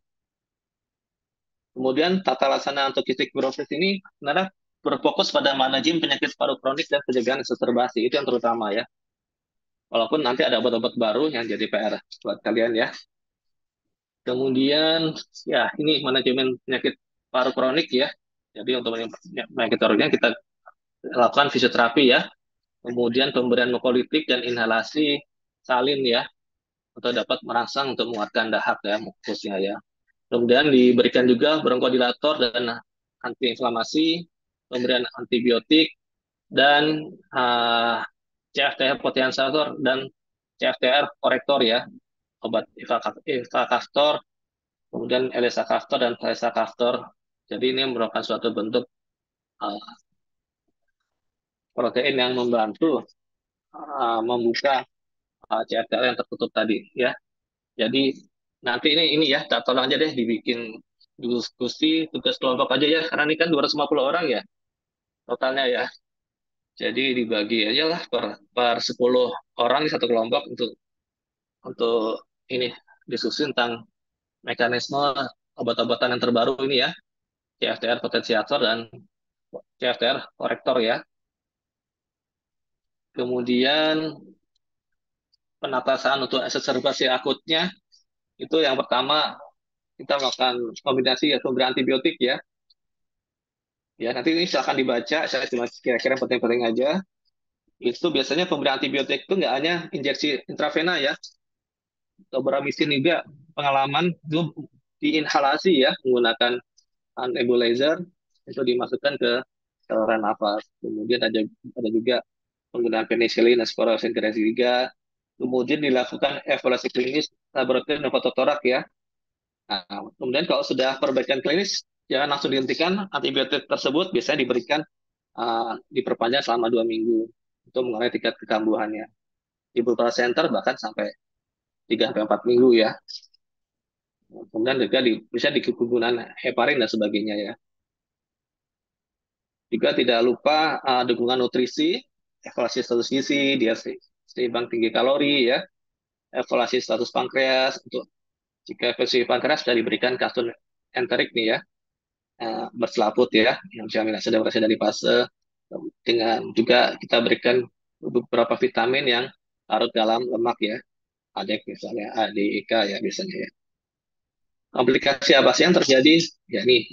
Kemudian tata laksana untuk kistik fibrosis ini sebenarnya berfokus pada manajemen penyakit paru kronik dan pencegahan exacerbasi, itu yang terutama ya. Walaupun nanti ada obat-obat baru yang jadi PR buat kalian ya. Kemudian ya ini manajemen penyakit paru kronik ya. Jadi untuk penyakit kroniknya kita lakukan fisioterapi ya. Kemudian pemberian mukolitik dan inhalasi salin ya, untuk dapat merangsang untuk menguatkan dahak ya, mukusnya ya. Kemudian diberikan juga bronkodilator dan antiinflamasi, pemberian antibiotik, dan CFTR potensiator dan CFTR korektor ya, obat Ivacaftor, kemudian Elisacaftor dan Elisacaftor. Jadi ini merupakan suatu bentuk protein yang membantu membuka CFTR yang tertutup tadi ya. Jadi nanti ini ya, tolong aja deh dibikin diskusi tugas kelompok aja ya, karena ini kan 250 orang ya totalnya ya. Jadi dibagi aja lah per 10 orang di satu kelompok untuk ini diskusi tentang mekanisme obat-obatan yang terbaru ini ya, CFTR potensiator dan CFTR korektor ya. Kemudian penatasan untuk exacerbasi akutnya itu yang pertama kita melakukan kombinasi ya, pemberian antibiotik ya. Ya, nanti ini silahkan dibaca, saya cuma kira-kira penting-penting aja. Itu biasanya pemberian antibiotik itu nggak hanya injeksi intravena ya, dobramisin juga pengalaman itu diinhalasi ya, menggunakan nebulizer, itu dimasukkan ke saluran nafas. Kemudian ada juga penggunaan penicillin, asparaginase juga. Kemudian dilakukan evaluasi klinis laboratorium dan fototorak ya. Nah, kemudian kalau sudah perbaikan klinis, jangan langsung dihentikan antibiotik tersebut, biasanya diberikan diperpanjang selama 2 minggu untuk mengurangi tingkat kekambuhannya. Di beberapa center bahkan sampai 3 sampai 4 minggu ya. Kemudian juga bisa di kegunaan heparin dan sebagainya ya. Juga tidak lupa dukungan nutrisi, evaluasi status gizi, dia seimbang tinggi kalori ya, evaluasi status pankreas, untuk jika evaluasi pankreas sudah diberikan kafein enterik nih ya, berselaput ya, yang bisa sedang dari fase. Dengan juga kita berikan beberapa vitamin yang larut dalam lemak ya, ada misalnya A, D, E, K ya biasanya ya. Komplikasi apa sih yang terjadi? Ya nih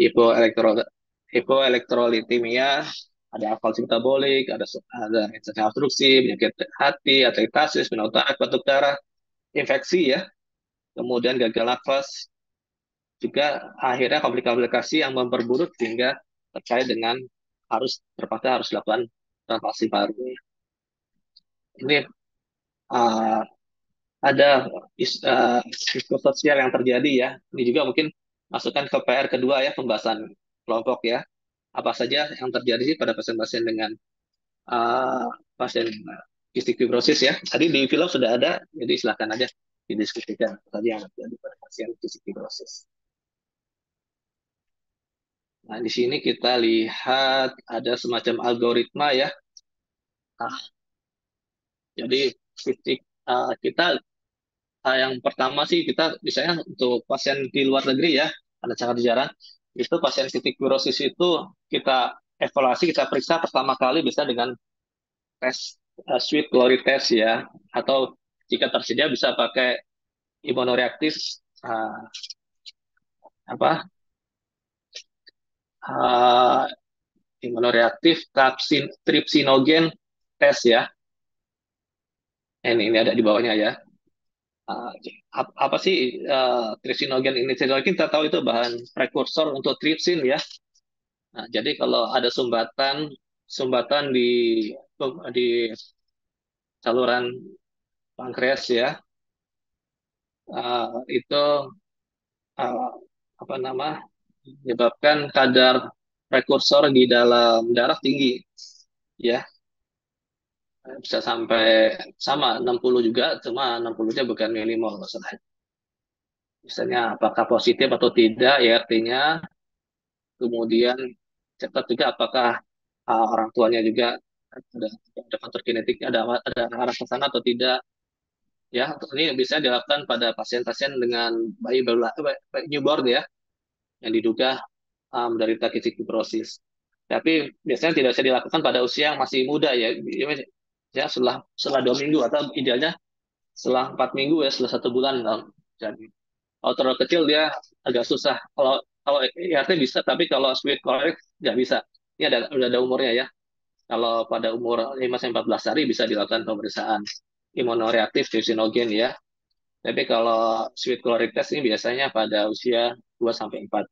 hipoelektrolitemia, ada alkohol metabolik, ada insiden obstruksi, penyakit hati, atritasis, pneumotak, batuk darah, infeksi ya, kemudian gagal nafas, juga akhirnya komplikasi yang memperburuk sehingga terkait dengan terpaksa harus dilakukan transplantasi paru. Ini ada psikososial yang terjadi ya. Ini juga mungkin masukkan ke PR kedua ya, pembahasan kelompok ya. Apa saja yang terjadi sih pada pasien-pasien dengan pasien kistik fibrosis ya. Tadi di film sudah ada, jadi silakan aja didiskusikan tadi yang terjadi pada pasien kistik fibrosis. Nah, di sini kita lihat ada semacam algoritma ya. Jadi kita yang pertama sih kita misalnya untuk pasien di luar negeri ya, ada sangat jarang. Itu pasien kistik fibrosis itu kita evaluasi kita periksa pertama kali bisa dengan tes sweet glory test ya, atau jika tersedia bisa pakai imunoreaktif uh, apa uh, imunoreaktif tripsinogen tes ya. Ini ada di bawahnya ya. Uh, apa sih tripsinogen ini? Tripsinogen kita tahu itu bahan prekursor untuk tripsin ya. Nah, jadi kalau ada sumbatan sumbatan di saluran pankreas ya, itu uh, apa nama menyebabkan kadar prekursor di dalam darah tinggi ya. Bisa sampai sama 60 juga, cuma 60-nya bukan milimol maksudnya. Misalnya apakah positif atau tidak ya artinya, kemudian catat juga apakah orang tuanya juga ada faktor genetik, ada arah ke sana atau tidak ya. Ini bisa dilakukan pada pasien-pasien dengan bayi newborn ya, yang diduga menderita kystic fibrosis. Tapi biasanya tidak bisa dilakukan pada usia yang masih muda ya, ya setelah 2 minggu atau idealnya setelah 4 minggu ya, setelah 1 bulan kalau jadi. Kalau terlalu kecil dia agak susah. Kalau IRT bisa, tapi kalau sweet correct nggak bisa. Ini udah ada umurnya ya. Kalau pada umur 5 sampai 14 hari bisa dilakukan pemeriksaan imunoreaktif trinsinogen ya. Tapi kalau sweet chloric test ini biasanya pada usia 2 sampai 4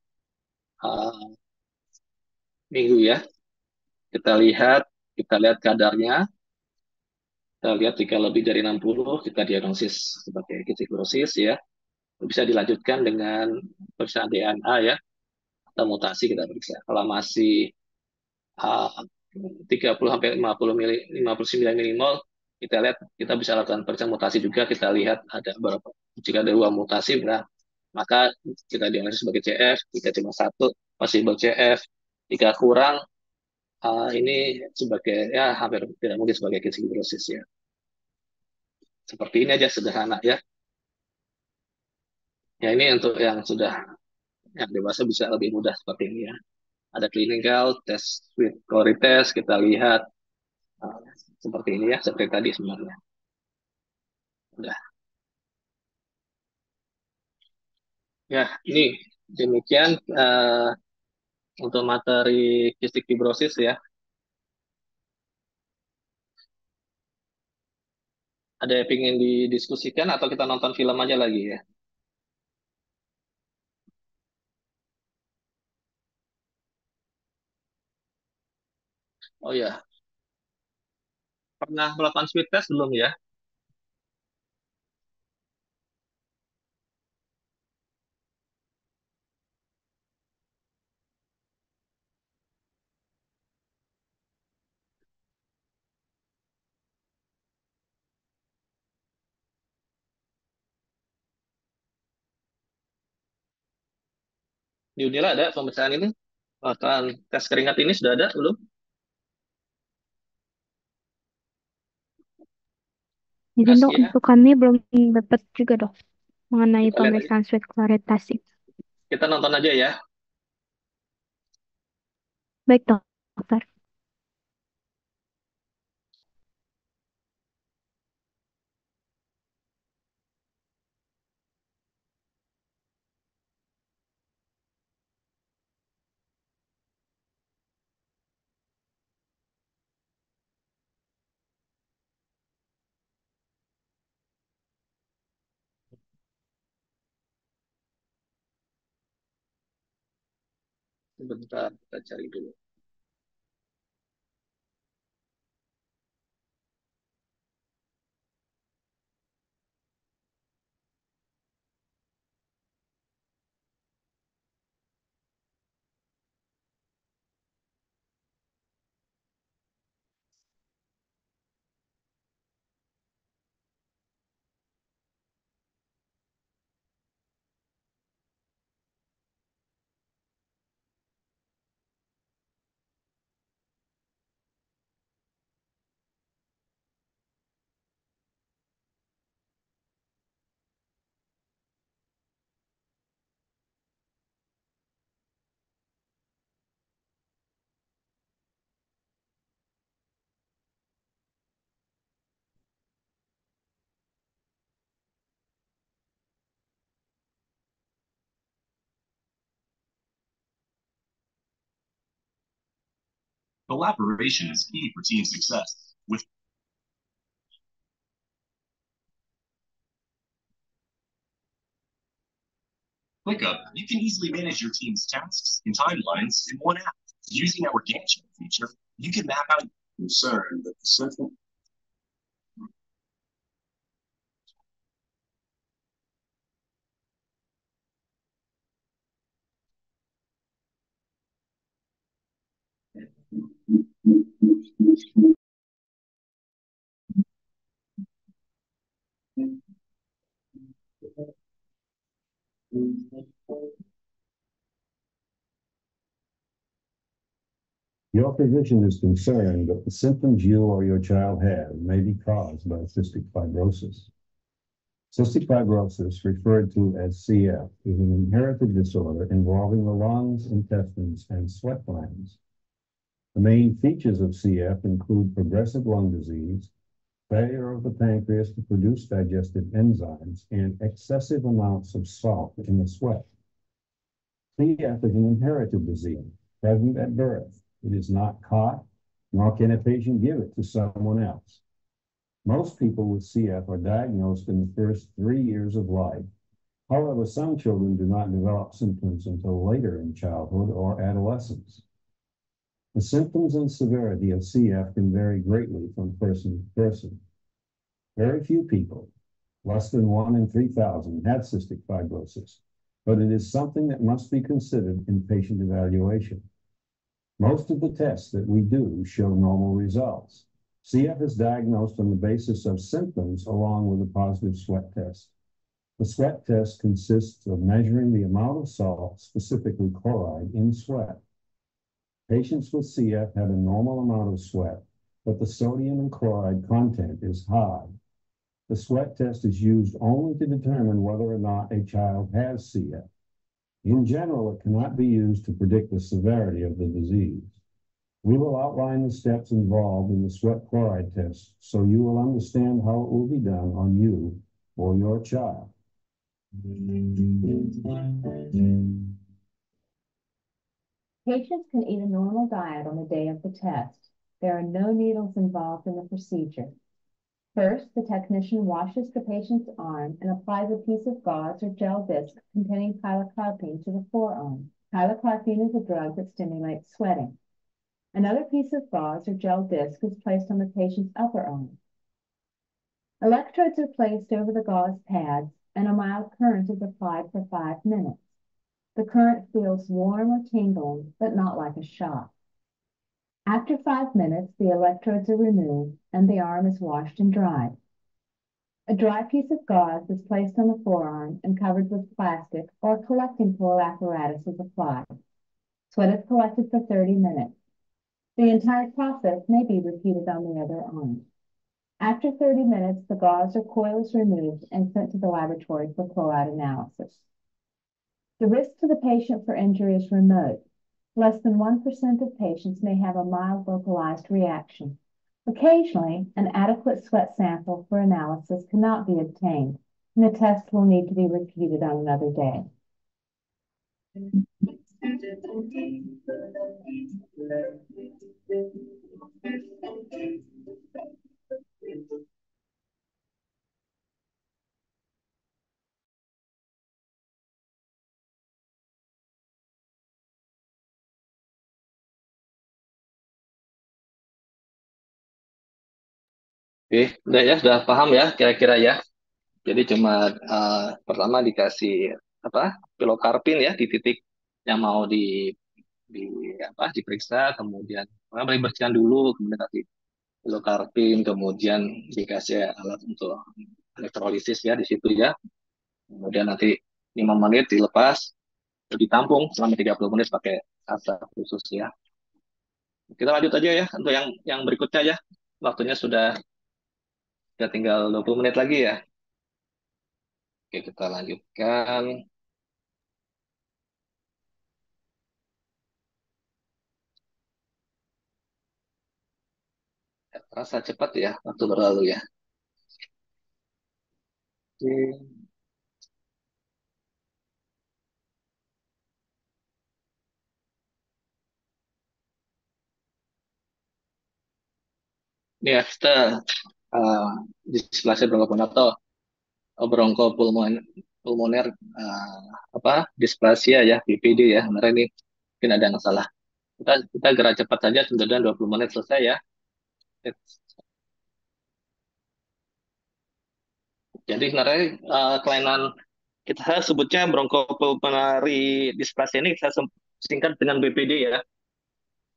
minggu ya. Kita lihat kita lihat kadarnya. Kita lihat jika lebih dari 60 kita diagnosis sebagai kystic fibrosis ya. Bisa dilanjutkan dengan pemeriksaan DNA ya, atau mutasi kita periksa. Kalau masih 30 sampai 59 milimol, kita lihat kita bisa lakukan pemeriksaan mutasi juga. Kita lihat ada berapa, jika ada 2 mutasi, maka kita diagnosis sebagai CF. Jika cuma satu possible CF, jika kurang ini sebagai ya hampir tidak mungkin sebagai kystic fibrosis ya. Seperti ini aja sederhana ya. Ya ini untuk yang sudah yang dewasa bisa lebih mudah seperti ini ya. Ada clinical, tes with Cori test, kita lihat uh, seperti ini ya, seperti tadi sebenarnya. Udah. Ya, ini demikian untuk materi cystic fibrosis ya. Ada yang ingin didiskusikan atau kita nonton film aja lagi ya? Oh ya, pernah melakukan speed test belum ya? Di Unila ada pemeriksaan ini? Bahkan tes keringat ini sudah ada belum? Jadi dok, Kasih ya. untuk kami belum dapat juga dok mengenai Kita lihat aja. pemeriksaan sweat chloride itu. Kita nonton aja ya. Baik dokter. Sebentar, kita cari dulu. Collaboration is key for team success. With ClickUp, you can easily manage your team's tasks and timelines in one app. Using our Gantt chart feature, you can map out concern that the central Your physician is concerned that the symptoms you or your child have may be caused by cystic fibrosis. Cystic fibrosis, referred to as CF, is an inherited disorder involving the lungs, intestines, and sweat glands. The main features of CF include progressive lung disease, failure of the pancreas to produce digestive enzymes, and excessive amounts of salt in the sweat. CF is an inherited disease present at birth. It is not caught, nor can a patient give it to someone else. Most people with CF are diagnosed in the first 3 years of life. However, some children do not develop symptoms until later in childhood or adolescence. The symptoms and severity of CF can vary greatly from person to person. Very few people, less than 1 in 3,000, have cystic fibrosis, but it is something that must be considered in patient evaluation. Most of the tests that we do show normal results. CF is diagnosed on the basis of symptoms along with a positive sweat test. The sweat test consists of measuring the amount of salt, specifically chloride, in sweat. Patients with CF have a normal amount of sweat, but the sodium and chloride content is high. The sweat test is used only to determine whether or not a child has CF. In general, it cannot be used to predict the severity of the disease. We will outline the steps involved in the sweat chloride test so you will understand how it will be done on you or your child. Patients can eat a normal diet on the day of the test. There are no needles involved in the procedure. First, the technician washes the patient's arm and applies a piece of gauze or gel disc containing pilocarpine to the forearm. Pilocarpine is a drug that stimulates sweating. Another piece of gauze or gel disc is placed on the patient's upper arm. Electrodes are placed over the gauze pads and a mild current is applied for 5 minutes. The current feels warm or tingling, but not like a shock. After 5 minutes, the electrodes are removed and the arm is washed and dried. A dry piece of gauze is placed on the forearm and covered with plastic or collecting coil apparatus is applied. Sweat is collected for 30 minutes. The entire process may be repeated on the other arm. After 30 minutes, the gauze or coil is removed and sent to the laboratory for chloride analysis. The risk to the patient for injury is remote. Less than 1% of patients may have a mild localized reaction. Occasionally, an adequate sweat sample for analysis cannot be obtained, and the test will need to be repeated on another day. Oke, udah ya, sudah paham ya kira-kira ya. Jadi cuma pertama dikasih apa pilokarpin ya di titik yang mau di apa diperiksa, kemudian beri bersihan dulu, kemudian kasih pilokarpin, kemudian dikasih alat untuk elektrolisis ya di situ ya. Kemudian nanti 5 menit dilepas, ditampung selama 30 menit pakai kasa khusus ya. Kita lanjut aja ya untuk yang berikutnya ya. Waktunya sudah tinggal 20 menit lagi ya. Oke, kita lanjutkan. Terasa cepat ya waktu berlalu ya. Oke. Ini ya kita uh, displasia bronchopulmoner displasia ya, BPD ya. Sebenarnya ini mungkin ada yang salah. Kita gerak cepat saja, kemudian 20 menit selesai ya. Jadi sebenarnya kelainan kita sebutnya bronchopulmonary dysplasia ini kita singkat dengan BPD ya,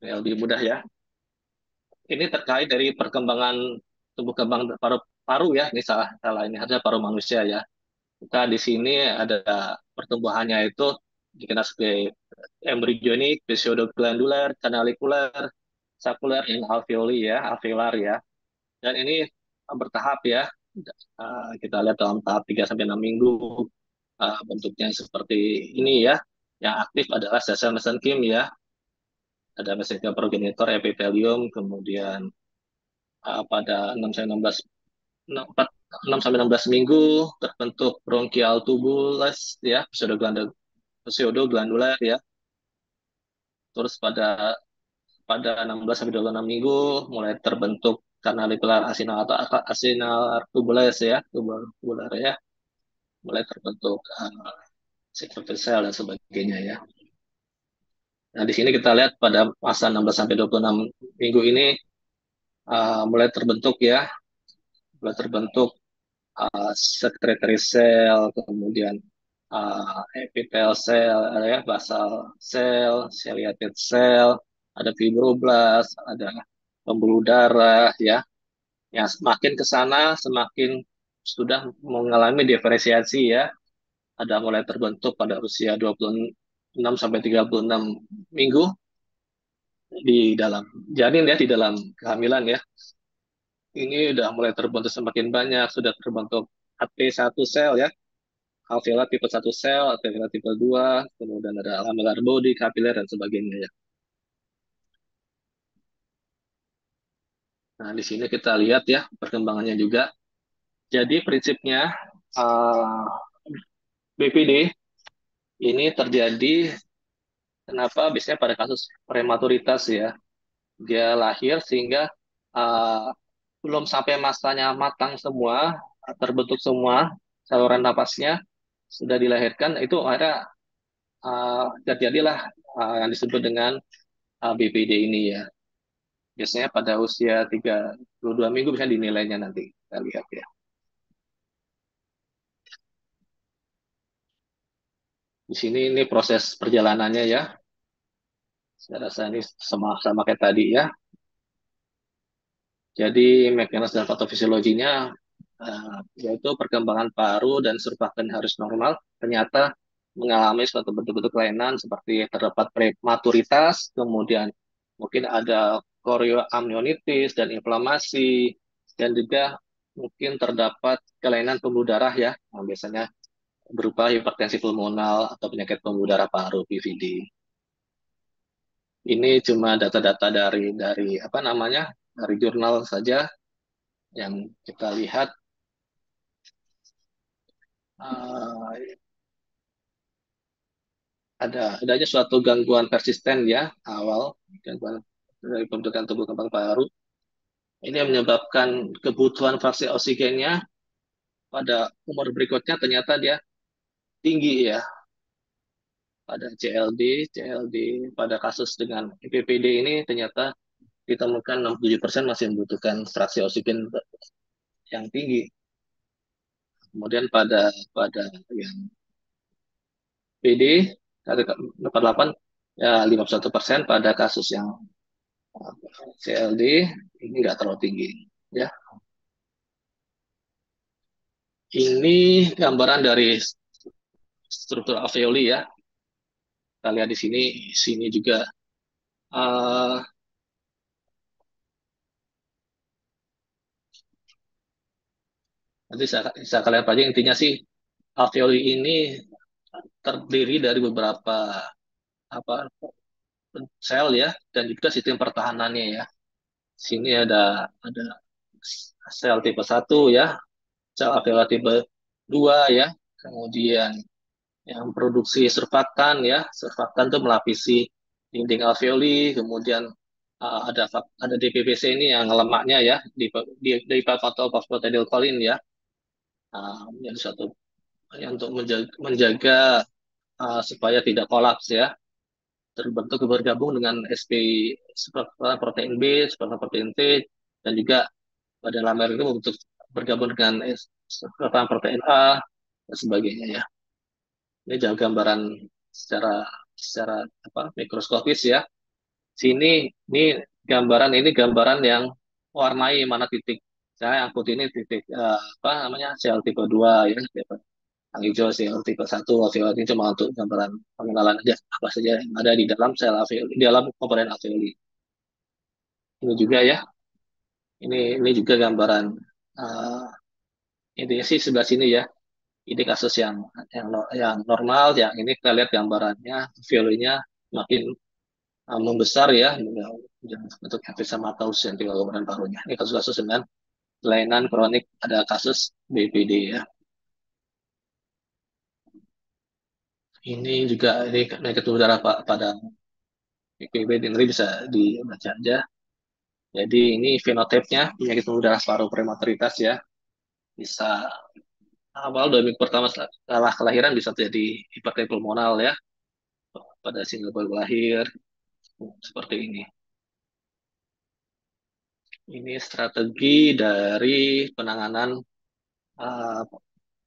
lebih mudah ya. Ini terkait dari perkembangan tumbuh kembang paru ya, ini salah ini harusnya paru manusia ya. Kita di sini ada pertumbuhannya itu dikenal sebagai embryonic, pseudoglandular, canalicular, scapular, dan alveoli ya, alveolar ya. Dan ini bertahap ya. Kita lihat dalam tahap 3 sampai 6 minggu bentuknya seperti ini ya. Yang aktif adalah sel-sel mesenkim ya. Ada mesenchima progenitor, epithelium, kemudian pada 6 sampai 16 6 sampai 16 minggu terbentuk bronchial tubulus ya, pseudoglandular ya. Terus pada 16 sampai 26 minggu mulai terbentuk canalicular acinar atau acinar tubulus ya, tubular ya. Mulai terbentuk secretory cell dan sebagainya ya. Nah, di sini kita lihat pada masa 16 sampai 26 minggu ini mulai terbentuk ya, secretory cell, kemudian epithelial cell, ada ya basal cell, ciliated cell, ada fibroblast, ada pembuluh darah ya. Yang semakin ke sana semakin sudah mengalami diferensiasi ya. Ada mulai terbentuk pada usia 26 sampai 36 minggu di dalam janin ya, di dalam kehamilan ya. Ini udah mulai terbentuk semakin banyak, sudah terbentuk HT1 sel ya, alveolar tipe 1 sel, alveolar tipe 2, kemudian ada lamellar body, kapiler, dan sebagainya ya. Nah, di sini kita lihat ya perkembangannya juga. Jadi prinsipnya BPD ini terjadi kenapa biasanya pada kasus prematuritas ya. Dia lahir sehingga uh, belum sampai masanya matang semua, terbentuk semua saluran napasnya, sudah dilahirkan, itu ada terjadilah yang disebut dengan BPD ini ya. Biasanya pada usia 32 minggu bisa dinilainya nanti. Kita lihat ya. Di sini ini proses perjalanannya ya. Saya rasa ini sama kayak tadi ya. Jadi mekanisme dan patofisiologinya yaitu perkembangan paru dan surfaktan harus normal ternyata mengalami suatu bentuk-bentuk kelainan seperti terdapat prematuritas, kemudian mungkin ada chorioamnionitis dan inflamasi, dan juga mungkin terdapat kelainan pembuluh darah ya, yang biasanya berupa hipertensi pulmonal atau penyakit pembuluh darah paru PVD. Ini cuma data-data dari apa namanya, dari jurnal saja yang kita lihat. Adanya suatu gangguan persisten ya, awal gangguan dari pembentukan tubuh kembang paru. Ini yang menyebabkan kebutuhan fraksi oksigennya pada umur berikutnya ternyata dia tinggi ya. Pada CLD pada kasus dengan IPPD ini ternyata ditemukan 67% masih membutuhkan fraksi oksigen yang tinggi. Kemudian pada yang PD 48 ya 51% pada kasus yang CLD ini nggak terlalu tinggi ya. Ini gambaran dari struktur alveoli ya. Kita lihat di sini juga nanti saya kalian aja, intinya sih alveoli ini terdiri dari beberapa sel ya, dan juga sistem pertahanannya ya. Sini ada sel tipe 1 ya, sel alveolar tipe 2 ya, kemudian yang produksi surfaktan ya, surfaktan itu melapisi dinding alveoli, kemudian ada DPBC ini yang lemaknya ya di phosphatidylcholine ya. Yang satu untuk menjaga supaya tidak kolaps ya, terbentuk bergabung dengan seperti protein B, seperti protein T, dan juga pada lamer itu membentuk bergabung dengan seperti protein A dan sebagainya ya. Ini jauh gambaran secara secara mikroskopis ya. Sini ini gambaran yang warnai mana titik. Saya yang putih ini titik sel tipe 2 ya. Yang hijau sel tipe 1, alveoli ini cuma untuk gambaran pengenalan aja apa saja yang ada di dalam sel alveoli, di dalam komponen alveoli. Ini juga ya. Ini juga gambaran ini sih sebelah sini ya. Ini kasus yang normal, yang ini kita lihat gambarannya alveolinya makin membesar ya untuk emfisema yang tinggal komponen parunya. Ini kasus-kasus dengan kelainan kronik, ada kasus BPD ya. Ini juga ini penyakit udara pada BPD ini bisa dibaca aja. Jadi ini fenotipnya penyakit udara paru prematoritas ya. Bisa awal 2 minggu pertama setelah kelahiran bisa terjadi hipertensi pulmonal ya pada single baru lahir seperti ini. Ini strategi dari penanganan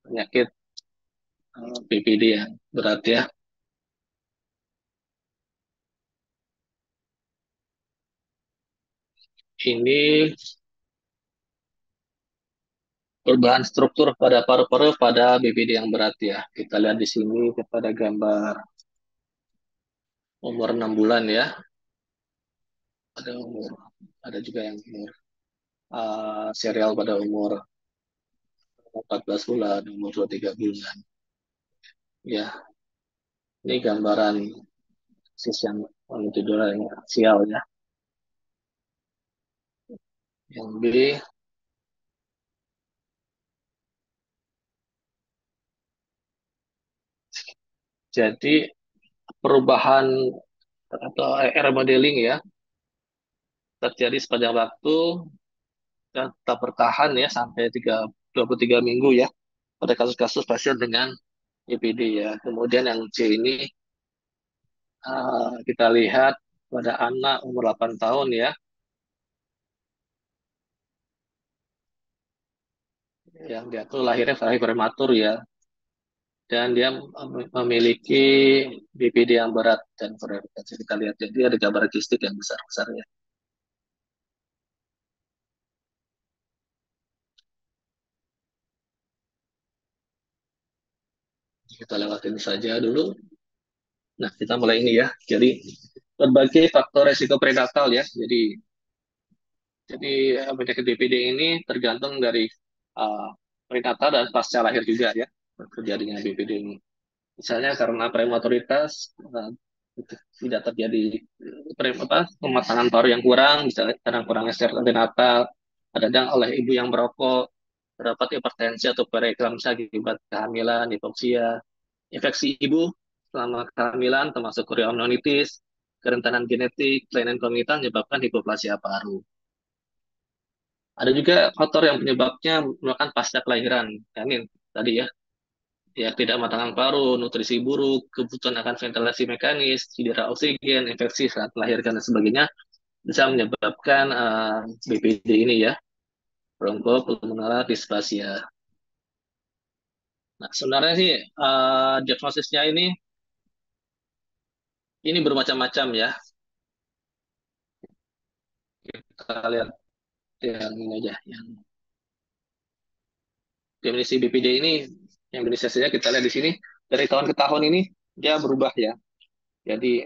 penyakit BPD yang berat ya. Ini perubahan struktur pada paru-paru pada BPD yang berat ya. Kita lihat di sini pada gambar umur 6 bulan ya. Ada juga yang umur serial pada umur 14 bulan, umur 23 bulan. Ya, ini gambaran sis yang longitudinal yang aksial ya. Yang B, jadi perubahan atau error modeling ya terjadi sepanjang waktu dan tetap bertahan ya sampai 23 minggu ya pada kasus-kasus pasien dengan EPD ya. Kemudian yang C ini kita lihat pada anak umur 8 tahun ya, yang dia tuh lahirnya prematur ya, dan dia memiliki BPD yang berat dan prioritas. Kita lihat jadi ada gambar kistik yang besar-besar ya. Kita lewatin saja dulu. Nah, kita mulai ini ya. Jadi berbagai faktor resiko prenatal ya. Jadi penyakit BPD ini tergantung dari prenatal dan pasca lahir juga ya terjadinya BPD ini. Misalnya karena prematoritas tidak terjadi pematangan paru yang kurang, misalnya karena kurangnya stres antenatal, kadang oleh ibu yang merokok, terdapat hipertensi atau preeklamsia akibat kehamilan, hipoksia, infeksi ibu selama kehamilan termasuk chorioamnionitis, kerentanan genetik, kelainan kognitif menyebabkan hipoplasia paru. Ada juga faktor yang penyebabnya merupakan pasca kelahiran. Ini tadi ya, tidak matangan paru, nutrisi buruk, kebutuhan akan ventilasi mekanis, cedera oksigen, infeksi saat melahirkan dan sebagainya bisa menyebabkan BPD ini ya, bronchopulmonale dysplasia. Nah, sebenarnya sih diagnosisnya ini bermacam-macam ya. Kita lihat yang ini aja, yang definisi BPD ini, yang definisinya kita lihat di sini dari tahun ke tahun ini dia berubah ya. Jadi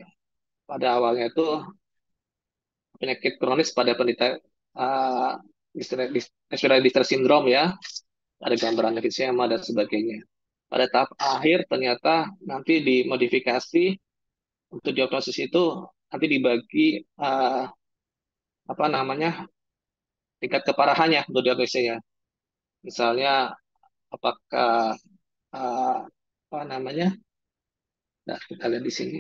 pada awalnya itu penyakit kronis pada penderita respiratory distress syndrome ya, ada gambaran emfisema dan sebagainya. Pada tahap akhir ternyata nanti dimodifikasi untuk diagnosis itu nanti dibagi tingkat keparahannya untuk diagnosisnya. Misalnya apakah nah kita lihat di sini.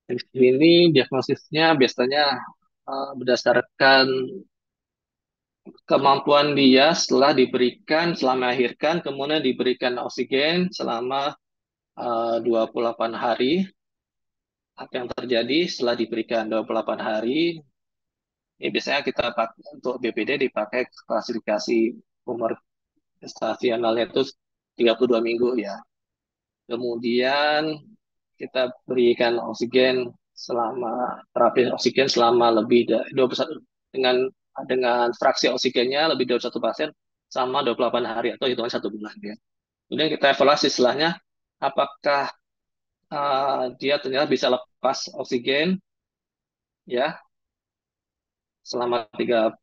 Di sini diagnosisnya biasanya berdasarkan kemampuan dia setelah melahirkan, kemudian diberikan oksigen selama 28 hari. Apa yang terjadi setelah diberikan 28 hari? Ini biasanya kita pakai untuk BPD dipakai klasifikasi umur gestasi analnya itu 32 minggu ya. Kemudian kita berikan oksigen terapi oksigen selama lebih dari 21 dengan fraksi oksigennya lebih dari 1% sama 28 hari atau hitungan 1 bulan ya. Kemudian kita evaluasi setelahnya apakah dia ternyata bisa lepas oksigen ya selama 36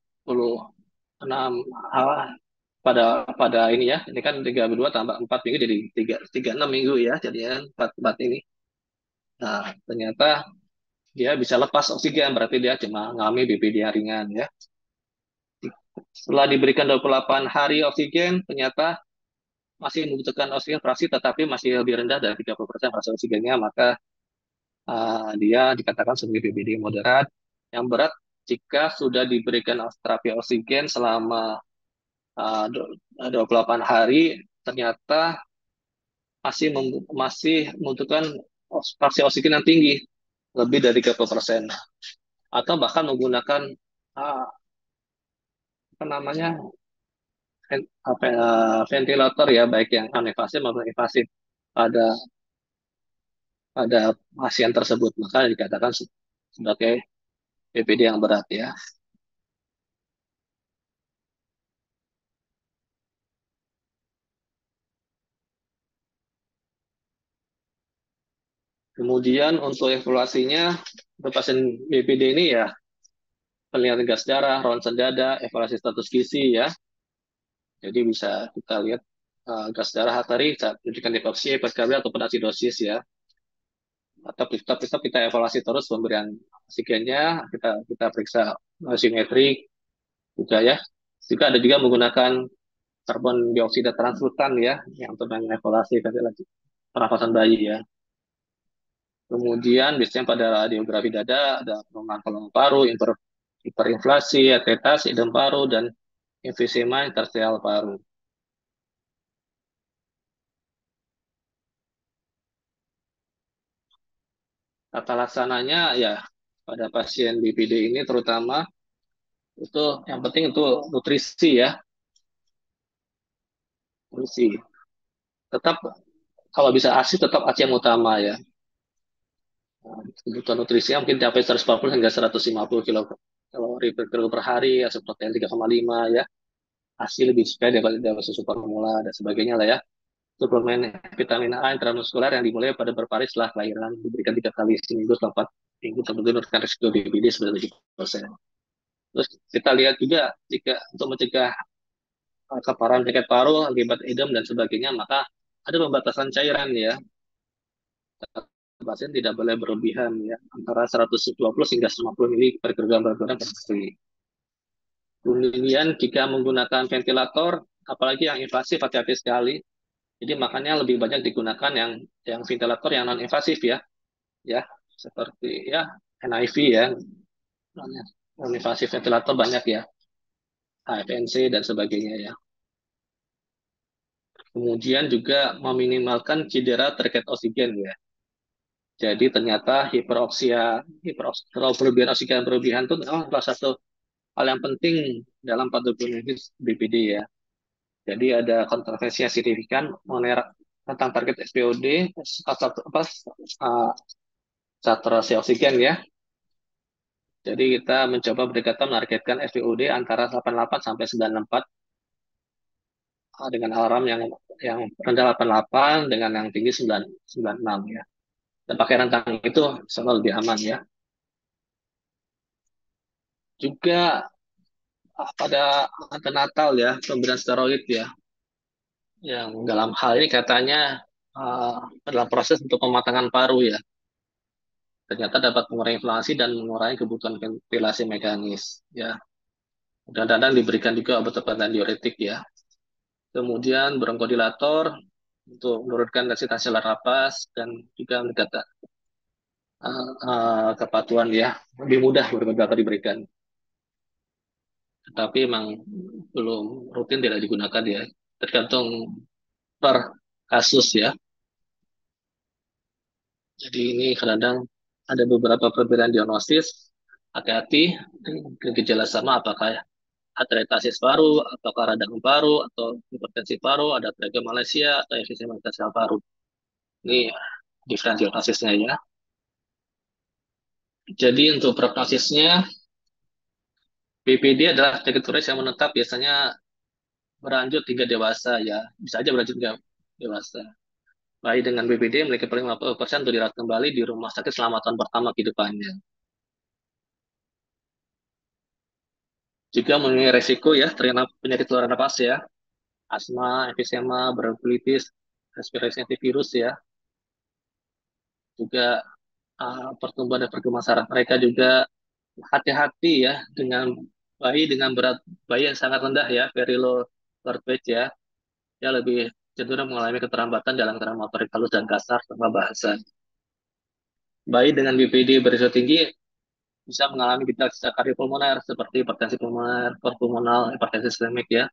pada pada ini ya. Ini kan 32 tambah 4 minggu jadi 36 minggu ya. Jadinya 4 ini. Nah, ternyata dia bisa lepas oksigen, berarti dia cuma mengalami BPD yang ringan ya. Setelah diberikan 28 hari oksigen, ternyata masih membutuhkan oksigen fraksi, tetapi masih lebih rendah dari 30% fraksi oksigennya, maka dia dikatakan sebagai BPD moderat. Yang berat jika sudah diberikan terapi oksigen selama 28 hari, ternyata masih membutuhkan fraksi oksigen yang tinggi, lebih dari 30%. Atau bahkan menggunakan apa namanya ventilator ya, baik yang non-invasif maupun invasif pada pada pasien tersebut, maka dikatakan sebagai BPD yang berat ya. Kemudian untuk evaluasinya untuk pasien BPD ini ya penilaian gas darah, ronsen dada, evaluasi status gizi ya. Jadi bisa kita lihat gas darah tadi saat rujukan hipoksi, PKB ataupun asidosis ya. Atau kita evaluasi terus pemberian oksigennya, kita periksa simetri juga ya. Juga ada juga menggunakan karbon dioksida translutan ya, yang untuk mengevaluasi pernafasan bayi ya. Kemudian biasanya pada radiografi dada ada penurunan volume paru, hiperinflasi, atetasi, edem paru, dan emfisema interstisial paru. Tata laksananya ya pada pasien BPD ini terutama itu yang penting itu nutrisi ya, nutrisi. Tetap kalau bisa ASI tetap ASI yang utama ya. Kebutuhan nutrisinya mungkin capai 140 hingga 150 kalori per kilo per hari, ya, protein 3,5 ya. ASI lebih supaya daripada susu formula dan sebagainya lah ya. Suplemen vitamin A intramuskuler yang dimulai pada beberapa hari setelah kelahiran diberikan 3 kali seminggu selama 4 minggu untuk menurunkan risiko BPD sebesar 7%. Terus kita lihat juga jika untuk mencegah keparahan penyakit paru akibat edem dan sebagainya, maka ada pembatasan cairan ya. Pasien tidak boleh berlebihan ya, antara 120 hingga 150 mili per kilogram berat badan per hari. Kemudian jika menggunakan ventilator, apalagi yang invasif, hati-hati sekali. Jadi makanya lebih banyak digunakan yang ventilator yang non invasif ya, seperti ya NIV ya, non invasif ventilator banyak ya, HFNC dan sebagainya ya. Kemudian juga meminimalkan cedera terkait oksigen ya. Jadi ternyata kalau berlebihan oksigen berlebihan itu salah satu hal yang penting dalam patogenosis BPD ya. Jadi ada kontroversi yang signifikan mengenai tentang target SPOD, saturasi oksigen ya. Jadi kita mencoba berdekatan menargetkan SPOD antara 88 sampai 94 dengan alarm yang rendah 88 dengan yang tinggi 96 ya. Dan pakai rentang itu sama lebih aman ya. Juga pada antenatal ya, pemberian steroid ya. Yang dalam hal ini katanya dalam proses untuk pematangan paru ya. Ternyata dapat mengurangi inflamasi dan mengurangi kebutuhan ventilasi mekanis ya. Dan kadang diberikan juga obat-obatan diuretik ya. Kemudian bronkodilator untuk menurunkan densitas sel napas dan juga kepatuhan ya, lebih mudah beberapa data diberikan. Tapi emang belum rutin tidak digunakan ya, tergantung per kasus ya. Jadi ini kadang ada beberapa perbedaan diagnosis. Hati-hati gejala sama apakah hepatitis paru, apakah radang paru, atau hipertensi paru, ada trachea Malaysia, atau efisien sel paru. Ini different diagnosisnya ya. Jadi untuk prognosisnya, BPD adalah penyakit kronis yang menetap biasanya berlanjut hingga dewasa ya. Bisa aja berlanjut hingga dewasa. Bayi dengan BPD memiliki paling 50% untuk dirawat kembali di rumah sakit selama tahun pertama kehidupannya. Juga memiliki resiko ya terkena penyakit saluran napas ya, asma, emfisema, bronkiolitis, respirasi virus ya. Juga pertumbuhan dan perkembangan saraf mereka juga hati-hati ya dengan dengan berat bayi yang sangat rendah ya, very low birth weight ya. Ya lebih cenderung mengalami keterlambatan dalam gerakan motorik halus dan kasar serta bahasa. Bayi dengan BPD berisiko tinggi bisa mengalami gejala kardiopulmoner seperti hipertensi pulmoner, pulmonal, hipertensi sistemik ya.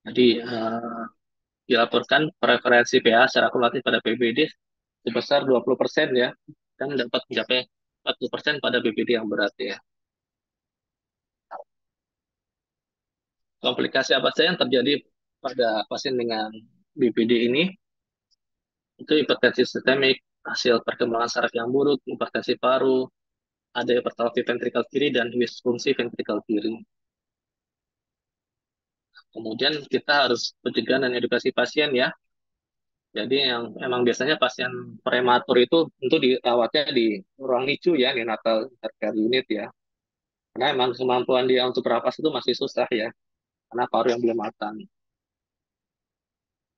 Jadi dilaporkan preferensi pH secara kumulatif pada BPD sebesar 20% ya, dan dapat mencapai 40% pada BPD yang berat ya. Komplikasi apa saja yang terjadi pada pasien dengan BPD ini? Itu hipertensi sistemik, hasil perkembangan saraf yang buruk, hipertensi paru, ada hipertrofi ventrikal kiri dan disfungsi ventrikal kiri. Kemudian kita harus pencegahan dan edukasi pasien ya. Jadi yang emang biasanya pasien prematur itu untuk dirawatnya di ruang NICU ya, neonatal care unit ya. Karena emang kemampuan dia untuk bernapas itu masih susah ya, karena paru yang belum matang.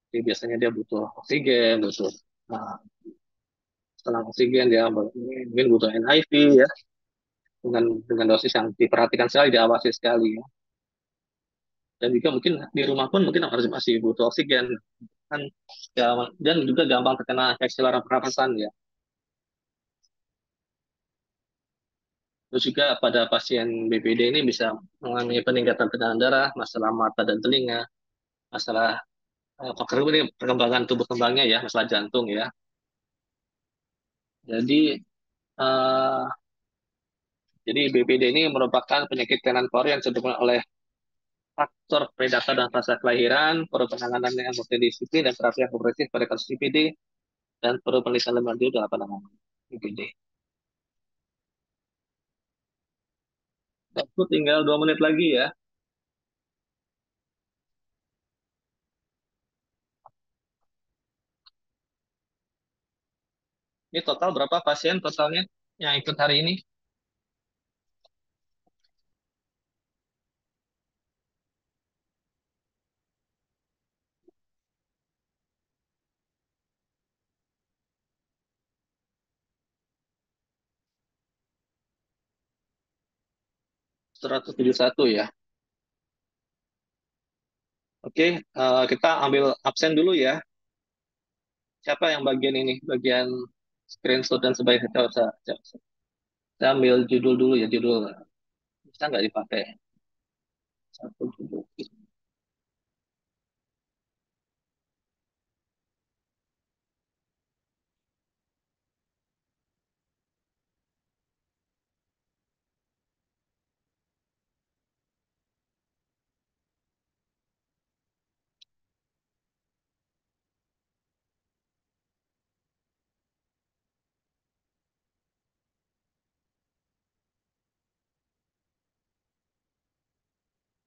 Jadi biasanya dia butuh oksigen, butuh nah, selang oksigen dia mungkin butuh NIV ya, dengan dosis yang diperhatikan sekali, diawasi sekali ya. Dan juga mungkin di rumah pun mungkin harus masih butuh oksigen kan ya, dan juga gampang terkena infeksi saluran pernapasan ya. Terus juga pada pasien BPD ini bisa mengalami peningkatan tekanan darah, masalah mata dan telinga, masalah ini perkembangan tubuh kembangnya ya, masalah jantung ya. Jadi eh, BPD ini merupakan penyakit kelainan paru yang disebabkan oleh faktor predator dan fase kelahiran, perlu penanganan yang multidisiplin dan terapi yang progresif pada kasus BPD, dan perlu penelitian lebih lanjut dalam penanganan BPD. Waktu tinggal 2 menit lagi ya. Ini total berapa pasien totalnya yang ikut hari ini? 171 ya. Oke, kita ambil absen dulu ya. Siapa yang bagian ini? Bagian screenshot dan sebagainya. Saya ambil judul dulu ya, judul. Bisa nggak dipakai? Satu judul.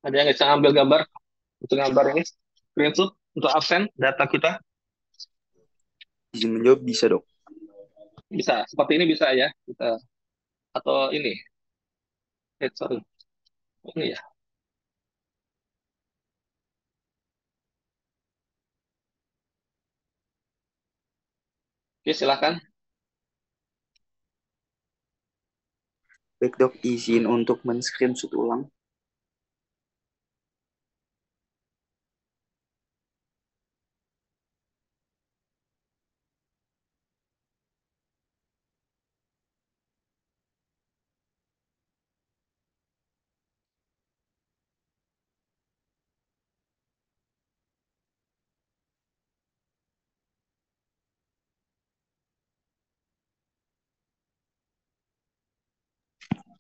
Ada yang bisa ambil gambar? Untuk gambar ini, screenshot untuk absen data kita. Izin menjawab bisa dok. Bisa, seperti ini bisa ya. Kita atau ini. Sorry. Ini ya. Oke, silakan. Baik dok, izin untuk men-screenshot ulang.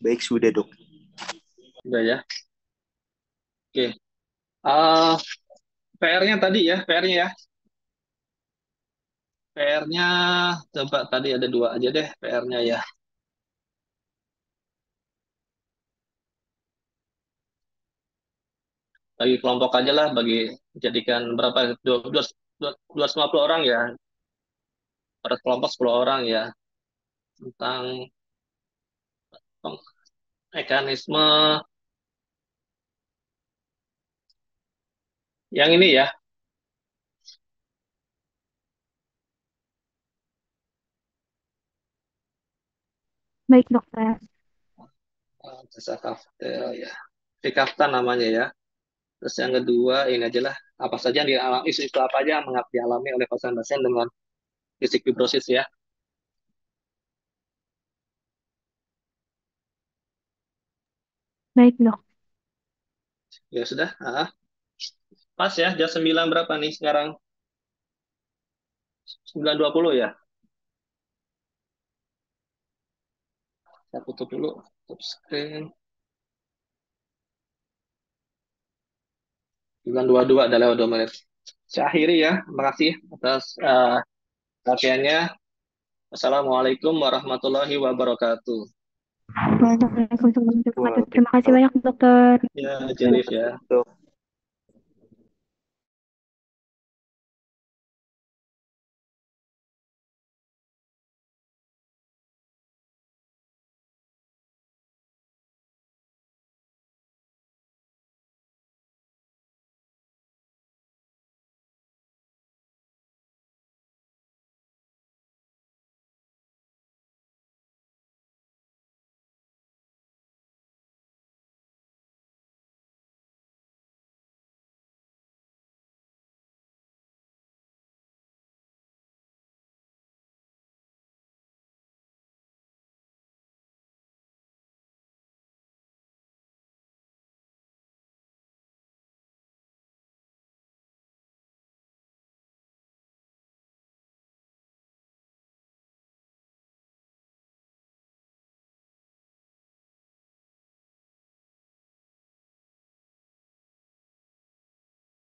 Baik, sudah dok. Udah ya. Oke. Ah, PR-nya tadi ya, PR-nya ya. PR-nya coba tadi ada dua aja deh PR-nya ya. Bagi kelompok aja lah, jadikan berapa? 250 orang ya. Per kelompok 10 orang ya. Tentang mekanisme yang ini ya. Baik, dokter. Jasa kafeteria ya. Kaftan namanya ya. Terus yang kedua ini aja lah. Apa saja yang dialami, isu-isu apa aja yang dialami oleh pasien-pasien dengan cystic fibrosis ya. Baik, dok. Ya sudah. Pas ya, jam 9 berapa nih sekarang? 9.20 ya. Saya tutup dulu. Tutup screen. 9.22 ada lewat 2 menit. Saya akhiri ya. Terima kasih atas perhatiannya. Assalamualaikum warahmatullahi wabarakatuh. Waalaikumsalam warahmatullahi wabarakatuh. Terima kasih banyak, dokter. Ya, Jelif ya.